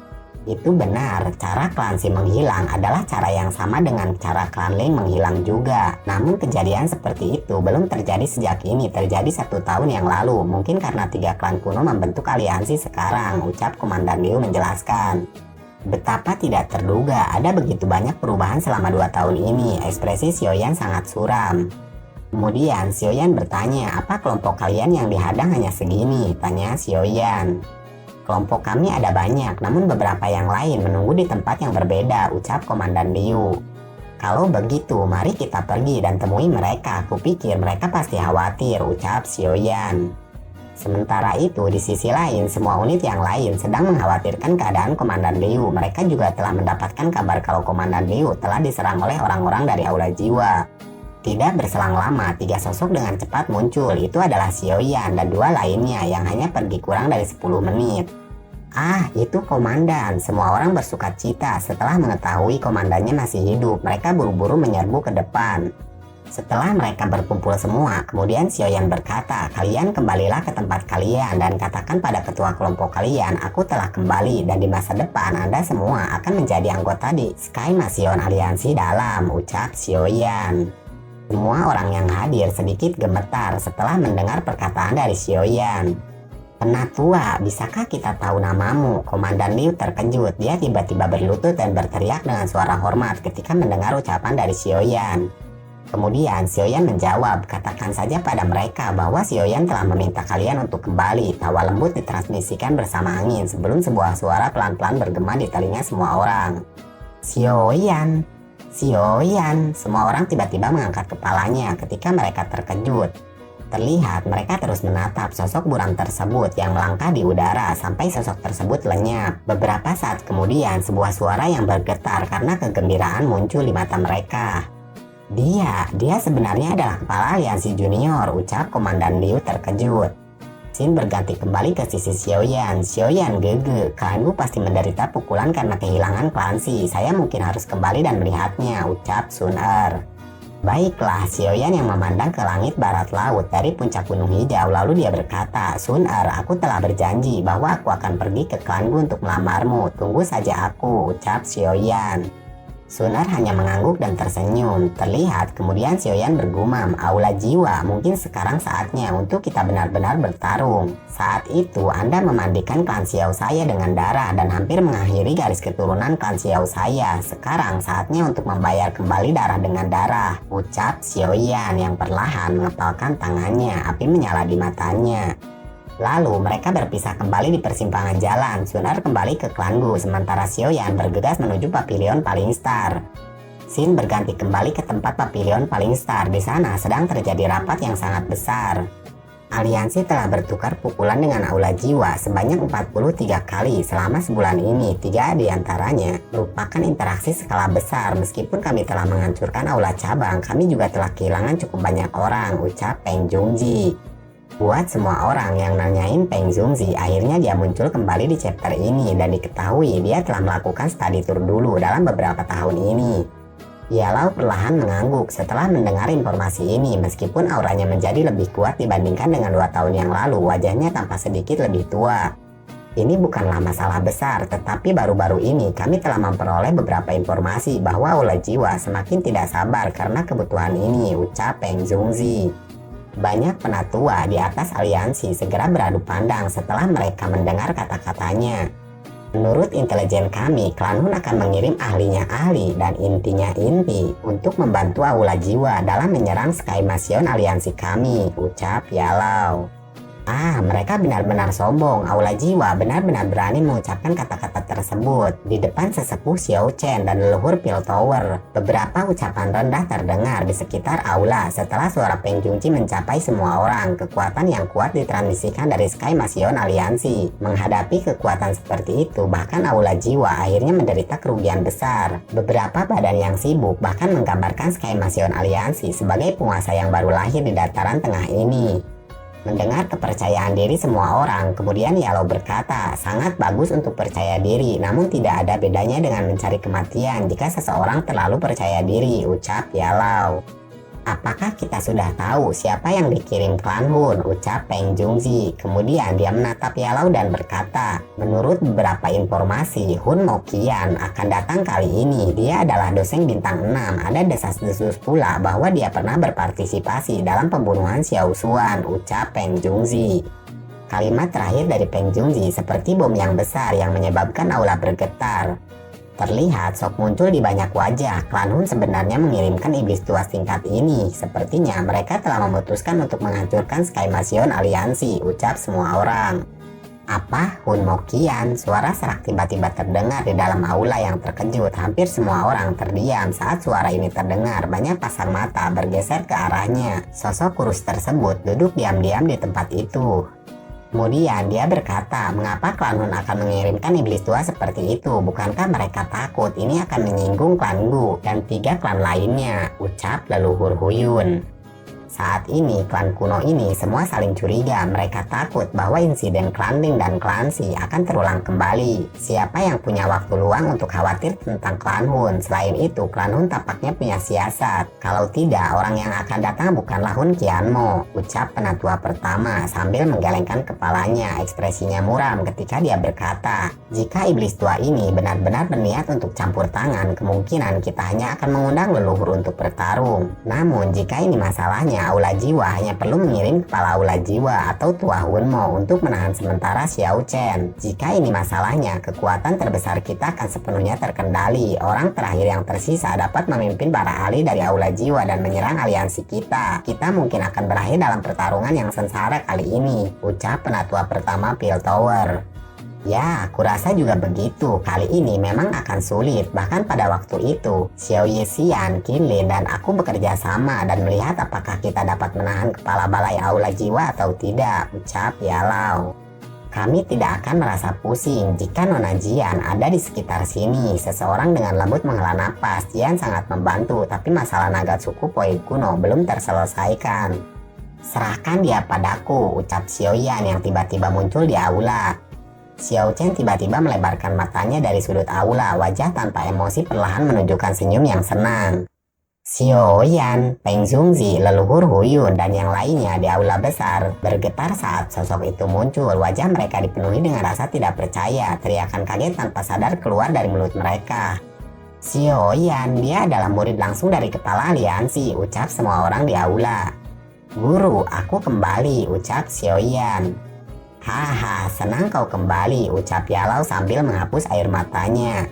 B: Itu benar, cara Clancy menghilang adalah cara yang sama dengan cara klan Ling menghilang juga. Namun kejadian seperti itu belum terjadi sejak ini, terjadi 1 tahun yang lalu. Mungkin karena 3 klan kuno membentuk aliansi sekarang, ucap Komandan Liu menjelaskan. Betapa tidak terduga, ada begitu banyak perubahan selama 2 tahun ini. Ekspresi Xiaoyan sangat suram. Kemudian Xiaoyan bertanya, apa kelompok kalian yang dihadang hanya segini? Tanya Xiaoyan. Kelompok kami ada banyak, namun beberapa yang lain menunggu di tempat yang berbeda, ucap Komandan Liu. Kalau begitu, mari kita pergi dan temui mereka. Kupikir mereka pasti khawatir, ucap Xiaoyan. Sementara itu, di sisi lain, semua unit yang lain sedang mengkhawatirkan keadaan Komandan Liu. Mereka juga telah mendapatkan kabar kalau Komandan Liu telah diserang oleh orang-orang dari aula jiwa. Tidak berselang lama, 3 sosok dengan cepat muncul. Itu adalah Xiaoyan dan 2 lainnya yang hanya pergi kurang dari 10 menit. Ah, itu komandan. Semua orang bersukacita setelah mengetahui komandannya masih hidup. Mereka buru-buru menyerbu ke depan. Setelah mereka berkumpul semua, kemudian Xiaoyan berkata, kalian kembalilah ke tempat kalian dan katakan pada ketua kelompok kalian, aku telah kembali dan di masa depan Anda semua akan menjadi anggota di Sky Masion Aliansi Dalam, ucap Xiaoyan. Semua orang yang hadir sedikit gemetar setelah mendengar perkataan dari Xiaoyan. Penatua, bisakah kita tahu namamu? Komandan Liu terkejut. Dia tiba-tiba berlutut dan berteriak dengan suara hormat ketika mendengar ucapan dari Xiaoyan. Kemudian Xiaoyan menjawab, katakan saja pada mereka bahwa Xiaoyan telah meminta kalian untuk kembali. Tawa lembut ditransmisikan bersama angin sebelum sebuah suara pelan-pelan bergema di telinga semua orang. Xiaoyan, Xiaoyan. Semua orang tiba-tiba mengangkat kepalanya ketika mereka terkejut. Terlihat mereka terus menatap sosok buram tersebut yang melangkah di udara sampai sosok tersebut lenyap. Beberapa saat kemudian sebuah suara yang bergetar karena kegembiraan muncul di mata mereka. Dia sebenarnya adalah kepala aliansi junior, ucap Komandan Liu terkejut. Scene berganti kembali ke sisi Xiaoyan. Xiaoyan gege, klanku pasti menderita pukulan karena kehilangan Clancy. Saya mungkin harus kembali dan melihatnya, ucap Sun Er. Baiklah, Xiaoyan yang memandang ke langit barat laut dari puncak gunung hijau, lalu dia berkata, Sun Er, aku telah berjanji bahwa aku akan pergi ke klanku untuk melamarmu. Tunggu saja aku, ucap Xiaoyan. Sun Er hanya mengangguk dan tersenyum. Terlihat kemudian Xiaoyan bergumam, aula jiwa, mungkin sekarang saatnya untuk kita benar-benar bertarung. Saat itu Anda memandikan klan Xiao saya dengan darah dan hampir mengakhiri garis keturunan klan Xiao saya. Sekarang saatnya untuk membayar kembali darah dengan darah, ucap Xiaoyan yang perlahan mengepalkan tangannya. Api menyala di matanya. Lalu mereka berpisah kembali di persimpangan jalan. Sun Er kembali ke klanku, sementara Xiaoyan bergegas menuju Pavilion Paling Star. Scene berganti kembali ke tempat Pavilion Paling Star. Di sana sedang terjadi rapat yang sangat besar. Aliansi telah bertukar pukulan dengan aula jiwa sebanyak 43 kali selama sebulan ini. 3 diantaranya merupakan interaksi skala besar. Meskipun kami telah menghancurkan aula cabang, kami juga telah kehilangan cukup banyak orang, ucap Peng Jungji. Buat semua orang yang nanyain Peng Jungji, akhirnya dia muncul kembali di chapter ini dan diketahui dia telah melakukan study tour dulu dalam beberapa tahun ini. Yellow perlahan mengangguk setelah mendengar informasi ini. Meskipun auranya menjadi lebih kuat dibandingkan dengan 2 tahun yang lalu, wajahnya tampak sedikit lebih tua. Ini bukanlah masalah besar, tetapi baru-baru ini kami telah memperoleh beberapa informasi bahwa aula jiwa semakin tidak sabar karena kebutuhan ini, ucap Peng Jungji. Banyak penatua di atas aliansi segera beradu pandang setelah mereka mendengar kata-katanya. Menurut intelijen kami, klan Hun akan mengirim ahlinya ahli dan intinya inti untuk membantu aula jiwa dalam menyerang Sky Masion aliansi kami, ucap Yellow. Ah, mereka benar-benar sombong. Aula jiwa benar-benar berani mengucapkan kata-kata tersebut di depan sesepuh Xiao Chen dan leluhur Piltover. Beberapa ucapan rendah terdengar di sekitar aula setelah suara Peng Jungji mencapai semua orang. Kekuatan yang kuat ditransmisikan dari Sky Masion aliansi. Menghadapi kekuatan seperti itu, bahkan aula jiwa akhirnya menderita kerugian besar. Beberapa badan yang sibuk bahkan menggambarkan Sky Masion aliansi sebagai penguasa yang baru lahir di dataran tengah ini. Mendengar kepercayaan diri semua orang, kemudian Yellow berkata, sangat bagus untuk percaya diri, namun tidak ada bedanya dengan mencari kematian jika seseorang terlalu percaya diri, ucap Yellow. Apakah kita sudah tahu siapa yang dikirim klan Hun, ucap Peng Jungji. Kemudian dia menatap Yellow dan berkata, menurut beberapa informasi, Hun Moqian akan datang kali ini. Dia adalah dosen bintang 6. Ada desas-desus pula bahwa dia pernah berpartisipasi dalam pembunuhan Xiao Xuan, ucap Peng Jungji. Kalimat terakhir dari Peng Jungji seperti bom yang besar yang menyebabkan aula bergetar. Terlihat shock muncul di banyak wajah. Klan Hun sebenarnya mengirimkan iblis tua tingkat ini. Sepertinya mereka telah memutuskan untuk menghancurkan Sky Masion aliansi, ucap semua orang. Apa? Hun Moqian? Suara serak tiba-tiba terdengar di dalam aula yang terkejut. Hampir semua orang terdiam saat suara ini terdengar. Banyak pasang mata bergeser ke arahnya. Sosok kurus tersebut duduk diam-diam di tempat itu. Kemudian dia berkata, mengapa klan Hun akan mengirimkan iblis tua seperti itu? Bukankah mereka takut ini akan menyinggung klan Gu dan 3 klan lainnya, ucap leluhur Huyun. Saat ini, klan kuno ini semua saling curiga. Mereka takut bahwa insiden klan Ling dan klan Si akan terulang kembali. Siapa yang punya waktu luang untuk khawatir tentang klan Hun? Selain itu, klan Hun tampaknya punya siasat. Kalau tidak, orang yang akan datang bukanlah Hun Qianmo, ucap penatua pertama sambil menggelengkan kepalanya. Ekspresinya muram ketika dia berkata, jika iblis tua ini benar-benar berniat untuk campur tangan, kemungkinan kita hanya akan mengundang leluhur untuk bertarung. Namun, jika ini masalahnya, Aula Jiwa hanya perlu mengirim kepala Aula Jiwa atau Tua Hunmo untuk menahan sementara Xiao Chen. Jika ini masalahnya, kekuatan terbesar kita akan sepenuhnya terkendali. Orang terakhir yang tersisa dapat memimpin para ahli dari Aula Jiwa dan menyerang aliansi kita. Kita mungkin akan berakhir dalam pertarungan yang sengsara kali ini, ucap penatua pertama Pil Tower. Ya, aku rasa juga begitu. Kali ini memang akan sulit. Bahkan pada waktu itu, Xiao Yixian, Qin Lin, dan aku bekerja sama dan melihat apakah kita dapat menahan kepala balai Aula Jiwa atau tidak, ucap Yalau. Kami tidak akan merasa pusing jika Nona Jian ada di sekitar sini. Seseorang dengan lembut menghela napas. Jian sangat membantu, tapi masalah naga suku Poi kuno belum terselesaikan. Serahkan dia padaku, ucap Xiaoyan yang tiba-tiba muncul di aula. Xiao Chen tiba-tiba melebarkan matanya dari sudut aula, wajah tanpa emosi perlahan menunjukkan senyum yang senang. Xiaoyan, Peng Zhongzi, leluhur Huyun, dan yang lainnya di aula besar bergetar saat sosok itu muncul. Wajah mereka dipenuhi dengan rasa tidak percaya. Teriakan kaget tanpa sadar keluar dari mulut mereka. Xiaoyan, dia adalah murid langsung dari kepala aliansi, ucap semua orang di aula. Guru, aku kembali, ucap Xiaoyan. Haha, senang kau kembali, ucap Yalau sambil menghapus air matanya.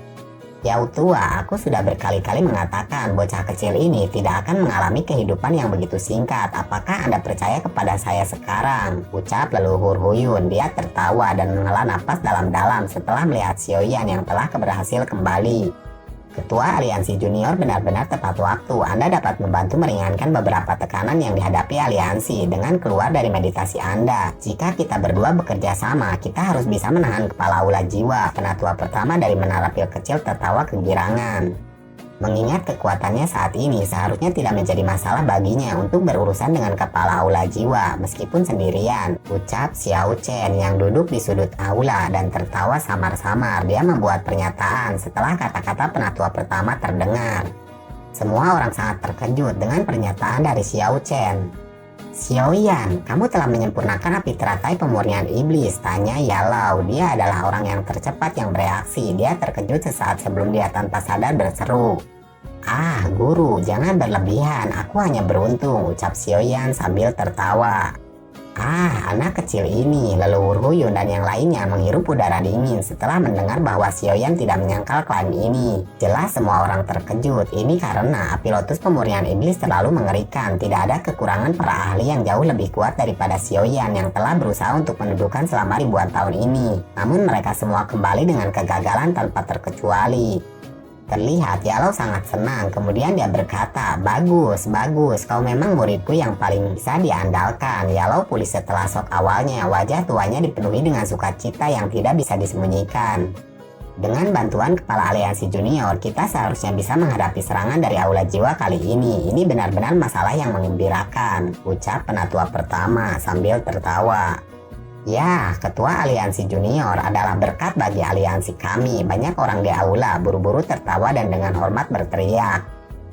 B: Yau tua, aku sudah berkali-kali mengatakan bocah kecil ini tidak akan mengalami kehidupan yang begitu singkat. Apakah Anda percaya kepada saya sekarang? Ucap leluhur Huyun. Dia tertawa dan menghela napas dalam-dalam setelah melihat Xiaoyan yang telah berhasil kembali. Ketua Aliansi Junior benar-benar tepat waktu. Anda dapat membantu meringankan beberapa tekanan yang dihadapi aliansi dengan keluar dari meditasi Anda. Jika kita berdua bekerja sama, kita harus bisa menahan kepala Aula Jiwa. Penatua pertama dari menara pil kecil tertawa kegirangan. Mengingat kekuatannya saat ini, seharusnya tidak menjadi masalah baginya untuk berurusan dengan kepala Aula Jiwa meskipun sendirian, ucap Xiao Chen yang duduk di sudut aula dan tertawa samar-samar. Dia membuat pernyataan setelah kata-kata penatua pertama terdengar. Semua orang sangat terkejut dengan pernyataan dari Xiao Chen. Xiaoyan, kamu telah menyempurnakan api teratai pemurnian iblis, tanya Yalau. Dia adalah orang yang tercepat yang bereaksi. Dia terkejut sesaat sebelum dia tanpa sadar berseru. Ah, guru, jangan berlebihan. Aku hanya beruntung, ucap Xiaoyan sambil tertawa. Ah, anak kecil ini, leluhur Huyun dan yang lainnya menghirup udara dingin setelah mendengar bahwa Xiaoyan tidak menyangkal klan ini. Jelas semua orang terkejut. Ini karena api lotus pemurnian iblis terlalu mengerikan. Tidak ada kekurangan para ahli yang jauh lebih kuat daripada Xiaoyan yang telah berusaha untuk mendudukan selama ribuan tahun ini. Namun mereka semua kembali dengan kegagalan tanpa terkecuali. Terlihat Yalau sangat senang, kemudian dia berkata, bagus, kau memang muridku yang paling bisa diandalkan. Yalau pulih setelah shock awalnya, wajah tuanya dipenuhi dengan sukacita yang tidak bisa disembunyikan. Dengan bantuan kepala aliansi junior, kita seharusnya bisa menghadapi serangan dari Aula Jiwa kali ini. Ini benar-benar masalah yang menggembirakan, ucap penatua pertama sambil tertawa. Ya, ketua aliansi junior adalah berkat bagi aliansi kami. Banyak orang di aula buru-buru tertawa dan dengan hormat berteriak.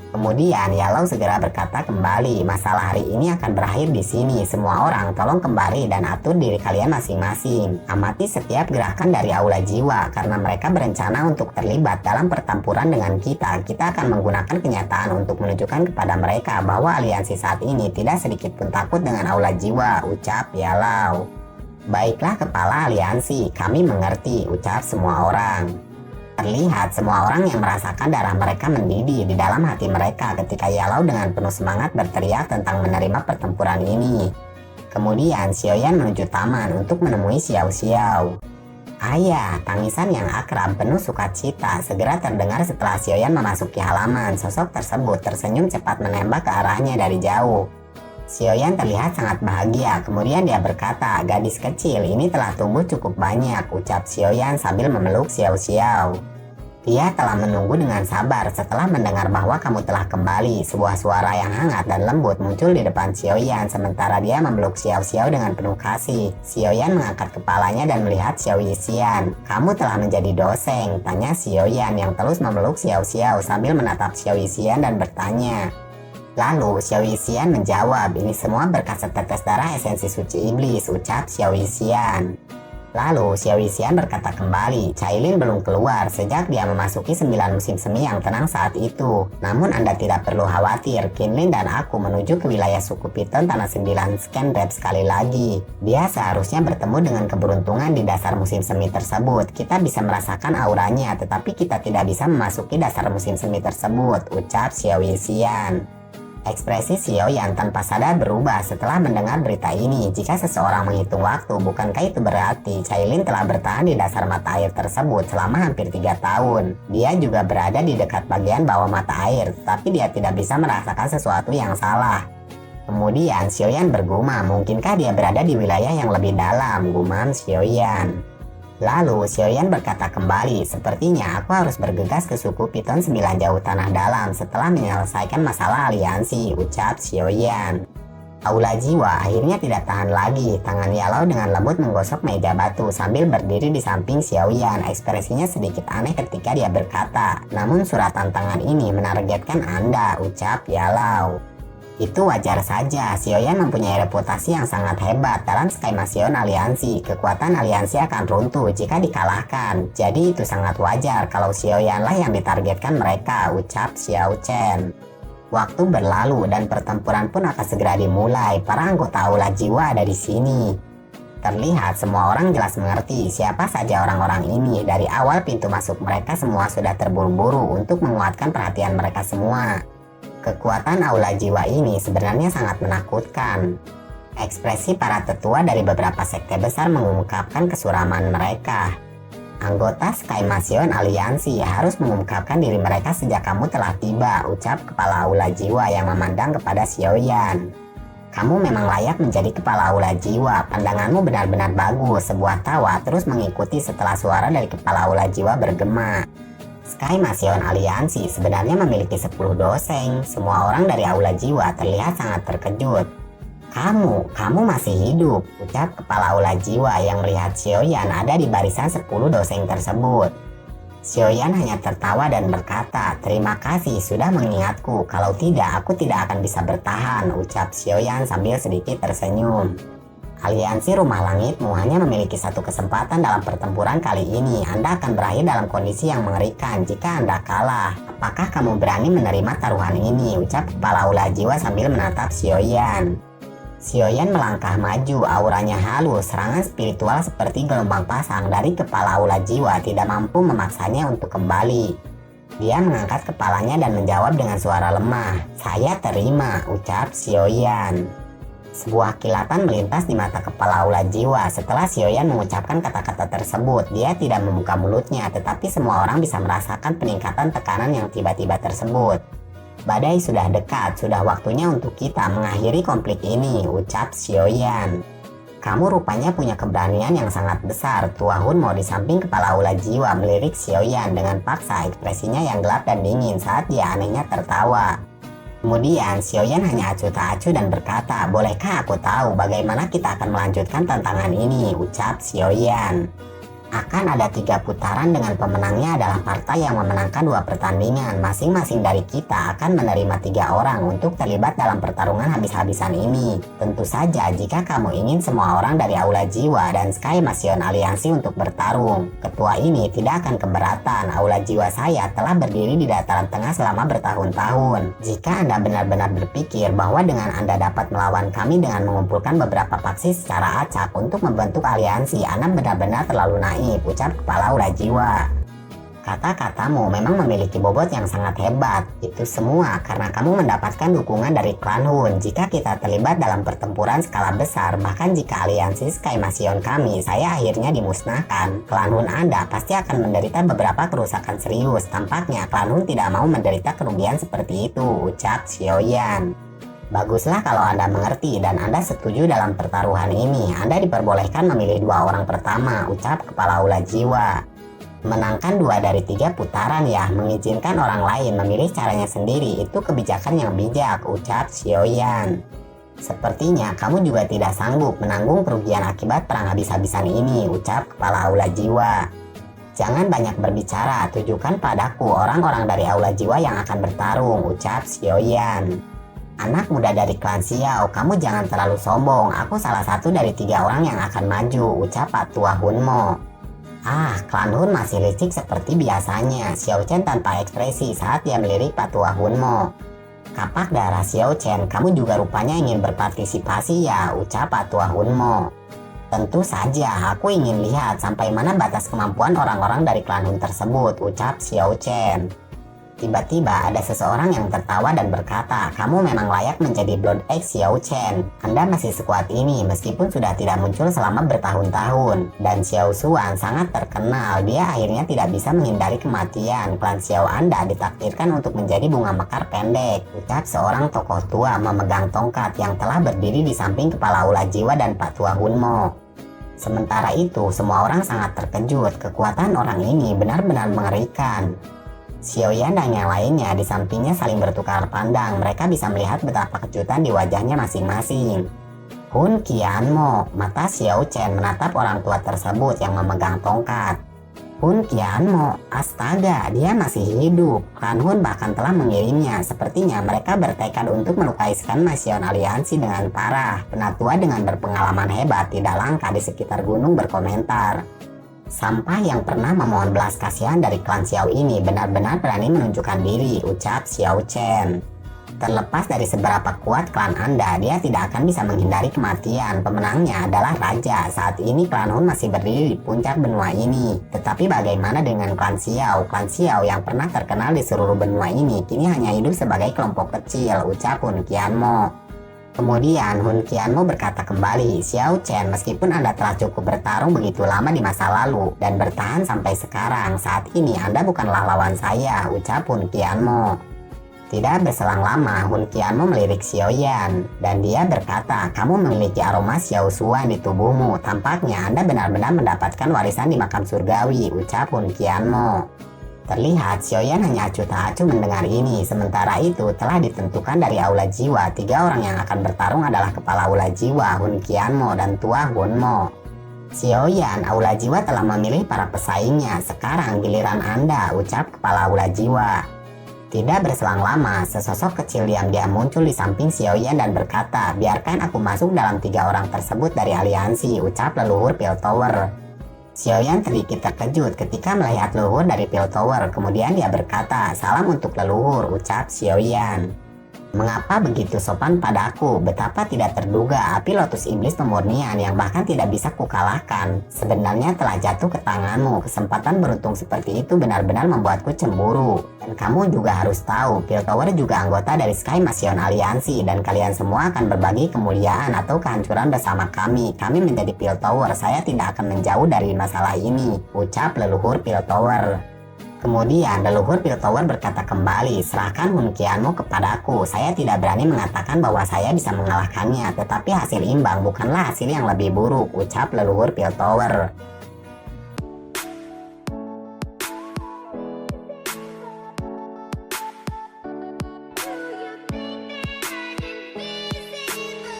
B: Kemudian Yalau segera berkata kembali, masalah hari ini akan berakhir di sini. Semua orang tolong kembali dan atur diri kalian masing-masing. Amati setiap gerakan dari Aula Jiwa karena mereka berencana untuk terlibat dalam pertempuran dengan kita. Kita akan menggunakan kenyataan untuk menunjukkan kepada mereka bahwa aliansi saat ini tidak sedikit pun takut dengan Aula Jiwa, ucap Yalau. Baiklah kepala aliansi, kami mengerti, ucap semua orang. Terlihat semua orang yang merasakan darah mereka mendidih di dalam hati mereka ketika Yalau dengan penuh semangat berteriak tentang menerima pertempuran ini. Kemudian Xiaoyan menuju taman untuk menemui Xiao Xiao. Ayah, tangisan yang akrab penuh sukacita segera terdengar setelah Xiaoyan memasuki halaman. Sosok tersebut tersenyum cepat menembak ke arahnya dari jauh. Xiaoyan terlihat sangat bahagia, kemudian dia berkata, gadis kecil ini telah tumbuh cukup banyak, ucap Xiaoyan sambil memeluk Xiao Xiao. Dia telah menunggu dengan sabar setelah mendengar bahwa kamu telah kembali. Sebuah suara yang hangat dan lembut muncul di depan Xiaoyan sementara dia memeluk Xiao Xiao dengan penuh kasih. Xiaoyan mengangkat kepalanya dan melihat Xiao Yixian. Kamu telah menjadi doseng, tanya Xiaoyan yang terus memeluk Xiao Xiao sambil menatap Xiao Yixian dan bertanya. Lalu Xiao Yixian menjawab, ini semua berkat setetes darah esensi suci iblis, ucap Xiao Yixian. Lalu Xiao Yixian berkata kembali, Cailin belum keluar sejak dia memasuki 9 musim semi yang tenang saat itu. Namun Anda tidak perlu khawatir, Qinlin dan aku menuju ke wilayah suku Piton Tanah 9 Scan Rep sekali lagi. Dia seharusnya bertemu dengan keberuntungan di dasar musim semi tersebut. Kita bisa merasakan auranya, tetapi kita tidak bisa memasuki dasar musim semi tersebut, ucap Xiao Yixian. Ekspresi Xiaoyan tanpa sadar berubah setelah mendengar berita ini. Jika seseorang menghitung waktu, bukankah itu berarti Cailin telah bertahan di dasar mata air tersebut selama hampir 3 tahun. Dia juga berada di dekat bagian bawah mata air, tapi dia tidak bisa merasakan sesuatu yang salah. Kemudian Xiaoyan bergumam, mungkinkah dia berada di wilayah yang lebih dalam, gumam Xiaoyan. Lalu Xiaoyan berkata kembali, sepertinya aku harus bergegas ke suku Piton 9 Jauh Tanah Dalam setelah menyelesaikan masalah aliansi, ucap Xiaoyan. Aula jiwa akhirnya tidak tahan lagi. Tangan Yalau dengan lembut menggosok meja batu sambil berdiri di samping Xiaoyan. Ekspresinya sedikit aneh ketika dia berkata, namun suratan tangan ini menargetkan Anda, ucap Yalau. Itu wajar saja, Xiaoyan mempunyai reputasi yang sangat hebat dalam Sky Masion Aliansi. Kekuatan aliansi akan runtuh jika dikalahkan. Jadi itu sangat wajar kalau Xiaoyan lah yang ditargetkan mereka, ucap Xiao Chen. Waktu berlalu dan pertempuran pun akan segera dimulai. Para anggota Aula Jiwa ada di sini. Terlihat semua orang jelas mengerti siapa saja orang-orang ini. Dari awal pintu masuk mereka semua sudah terburu-buru untuk menguatkan perhatian mereka semua. Kekuatan Aula Jiwa ini sebenarnya sangat menakutkan. Ekspresi para tetua dari beberapa sekte besar mengungkapkan kesuraman mereka. Anggota Sky Masion Aliansi harus mengungkapkan diri mereka sejak kamu telah tiba, ucap kepala Aula Jiwa yang memandang kepada Xiaoyan. Kamu memang layak menjadi kepala Aula Jiwa, pandanganmu benar-benar bagus. Sebuah tawa terus mengikuti setelah suara dari kepala Aula Jiwa bergema. Sky Masion Aliansi sebenarnya memiliki 10 doseng. Semua orang dari Aula Jiwa terlihat sangat terkejut. Kamu masih hidup, ucap kepala Aula Jiwa yang melihat Xiaoyan ada di barisan 10 doseng tersebut. Xiaoyan hanya tertawa dan berkata, terima kasih sudah mengingatku, kalau tidak aku tidak akan bisa bertahan, ucap Xiaoyan sambil sedikit tersenyum. Aliansi Rumah Langitmu hanya memiliki satu kesempatan dalam pertempuran kali ini. Anda akan berakhir dalam kondisi yang mengerikan jika Anda kalah. Apakah kamu berani menerima taruhan ini? Ucap kepala Aula Jiwa sambil menatap Xiaoyan. Xiaoyan melangkah maju, auranya halus. Serangan spiritual seperti gelombang pasang dari kepala Aula Jiwa tidak mampu memaksanya untuk kembali. Dia mengangkat kepalanya dan menjawab dengan suara lemah. Saya terima, ucap Xiaoyan. Sebuah kilatan melintas di mata kepala Aula Jiwa. Setelah Xiaoyan mengucapkan kata-kata tersebut, dia tidak membuka mulutnya, tetapi semua orang bisa merasakan peningkatan tekanan yang tiba-tiba tersebut. Badai sudah dekat, sudah waktunya untuk kita mengakhiri konflik ini, ucap Xiaoyan. Kamu rupanya punya keberanian yang sangat besar. Tua Hun mau di samping kepala Aula Jiwa melirik Xiaoyan dengan paksa, ekspresinya yang gelap dan dingin saat dia anehnya tertawa. Kemudian Xiaoyan hanya acuh tak acuh dan berkata, bolehkah aku tahu bagaimana kita akan melanjutkan tantangan ini, ucap Xiaoyan. Akan ada 3 putaran dengan pemenangnya adalah partai yang memenangkan 2 pertandingan. Masing-masing dari kita akan menerima 3 orang untuk terlibat dalam pertarungan habis-habisan ini. Tentu saja jika kamu ingin semua orang dari Aula Jiwa dan Sky Masion Aliansi untuk bertarung. Ketua ini tidak akan keberatan. Aula Jiwa saya telah berdiri di dataran tengah selama bertahun-tahun. Jika Anda benar-benar berpikir bahwa dengan Anda dapat melawan kami dengan mengumpulkan beberapa faksi secara acak untuk membentuk aliansi, Anda benar-benar terlalu naif, ucap kepala Aula Jiwa. Kata-katamu memang memiliki bobot yang sangat hebat. Itu semua karena kamu mendapatkan dukungan dari klan Hun. Jika kita terlibat dalam pertempuran skala besar, bahkan jika aliansi Sky Masion kami, saya akhirnya dimusnahkan, klan Hun Anda pasti akan menderita beberapa kerusakan serius. Tampaknya klan Hun tidak mau menderita kerugian seperti itu, ucap Xiaoyan. Baguslah kalau Anda mengerti dan Anda setuju dalam pertaruhan ini. Anda diperbolehkan memilih 2 orang pertama, ucap kepala Aula Jiwa. Menangkan 2 dari 3 putaran ya, mengizinkan orang lain memilih caranya sendiri, itu kebijakan yang bijak, ucap Xiaoyan. Sepertinya kamu juga tidak sanggup menanggung kerugian akibat perang habis-habisan ini, ucap kepala aula jiwa. Jangan banyak berbicara, tujukan padaku orang-orang dari aula jiwa yang akan bertarung, ucap Xiaoyan. Anak muda dari klan Xiao, kamu jangan terlalu sombong, aku salah satu dari 3 orang yang akan maju, ucap Patua Hunmo. Klan Hun masih licik seperti biasanya, Xiao Chen tanpa ekspresi saat dia melirik Patua Hunmo. Kapak darah Xiao Chen, kamu juga rupanya ingin berpartisipasi ya, ucap Patua Hunmo. Tentu saja, aku ingin lihat sampai mana batas kemampuan orang-orang dari klan Hun tersebut, ucap Xiao Chen. Tiba-tiba ada seseorang yang tertawa dan berkata, kamu memang layak menjadi Blood X Xiao Chen. Anda masih sekuat ini meskipun sudah tidak muncul selama bertahun-tahun. Dan Xiao Xuan sangat terkenal, dia akhirnya tidak bisa menghindari kematian. Klan Xiao Anda ditakdirkan untuk menjadi bunga mekar pendek, ucap seorang tokoh tua memegang tongkat yang telah berdiri di samping kepala aula jiwa dan Patua Hunmo. Sementara itu, semua orang sangat terkejut, kekuatan orang ini benar-benar mengerikan. Xiaoyan dan yang lainnya di sampingnya saling bertukar pandang, mereka bisa melihat betapa kejutan di wajahnya masing-masing. Hun Qianmo, mata Xiao Chen menatap orang tua tersebut yang memegang tongkat. Hun Qianmo, astaga, dia masih hidup. Klan Hun bahkan telah mengirimnya, sepertinya mereka bertekad untuk melukai Skan Nation Aliansi dengan parah. Penatua dengan berpengalaman hebat tidak langka di sekitar gunung berkomentar. Sampah yang pernah memohon belas kasihan dari klan Xiao ini benar-benar berani menunjukkan diri, ucap Xiao Chen. Terlepas dari seberapa kuat klan Anda, dia tidak akan bisa menghindari kematian. Pemenangnya adalah raja. Saat ini klan Hun masih berdiri di puncak benua ini. Tetapi bagaimana dengan klan Xiao? Klan Xiao yang pernah terkenal di seluruh benua ini kini hanya hidup sebagai kelompok kecil, ucap Hun Qianmo. Kemudian Hun Qianmo berkata kembali, Xiao Chen, meskipun Anda telah cukup bertarung begitu lama di masa lalu dan bertahan sampai sekarang, saat ini Anda bukanlah lawan saya, ucap Hun Qianmo. Tidak berselang lama, Hun Qianmo melirik Xiaoyan dan dia berkata, kamu memiliki aroma Xiao Xuan di tubuhmu, tampaknya Anda benar-benar mendapatkan warisan di makam surgawi, ucap Hun Qianmo. Terlihat Xiaoyan hanya acuh tak acuh mendengar ini. Sementara itu telah ditentukan dari aula jiwa, 3 orang yang akan bertarung adalah kepala aula jiwa Hun Qianmo dan Tua Hunmo. Xiaoyan, aula jiwa telah memilih para pesaingnya. Sekarang giliran Anda, ucap kepala aula jiwa. Tidak berselang lama, sesosok kecil diam-diam muncul di samping Xiaoyan dan berkata, biarkan aku masuk dalam 3 orang tersebut dari aliansi, ucap leluhur Piltover. Xiaoyan sedikit terkejut ketika melihat leluhur dari Piltover, kemudian dia berkata, salam untuk leluhur, ucap Xiaoyan. Mengapa begitu sopan padaku? Betapa tidak terduga, api lotus iblis pemurnian yang bahkan tidak bisa kukalahkan sebenarnya telah jatuh ke tanganmu. Kesempatan beruntung seperti itu benar-benar membuatku cemburu. Dan kamu juga harus tahu, Piltover juga anggota dari Sky Nation Aliansi dan kalian semua akan berbagi kemuliaan atau kehancuran bersama kami. Kami menjadi Piltover, saya tidak akan menjauh dari masalah ini, ucap leluhur Piltover. Kemudian leluhur Piltover berkata kembali, serahkan Hun Qianmo kepadaku. Saya tidak berani mengatakan bahwa saya bisa mengalahkannya, tetapi hasil imbang bukanlah hasil yang lebih buruk, ucap leluhur Piltover.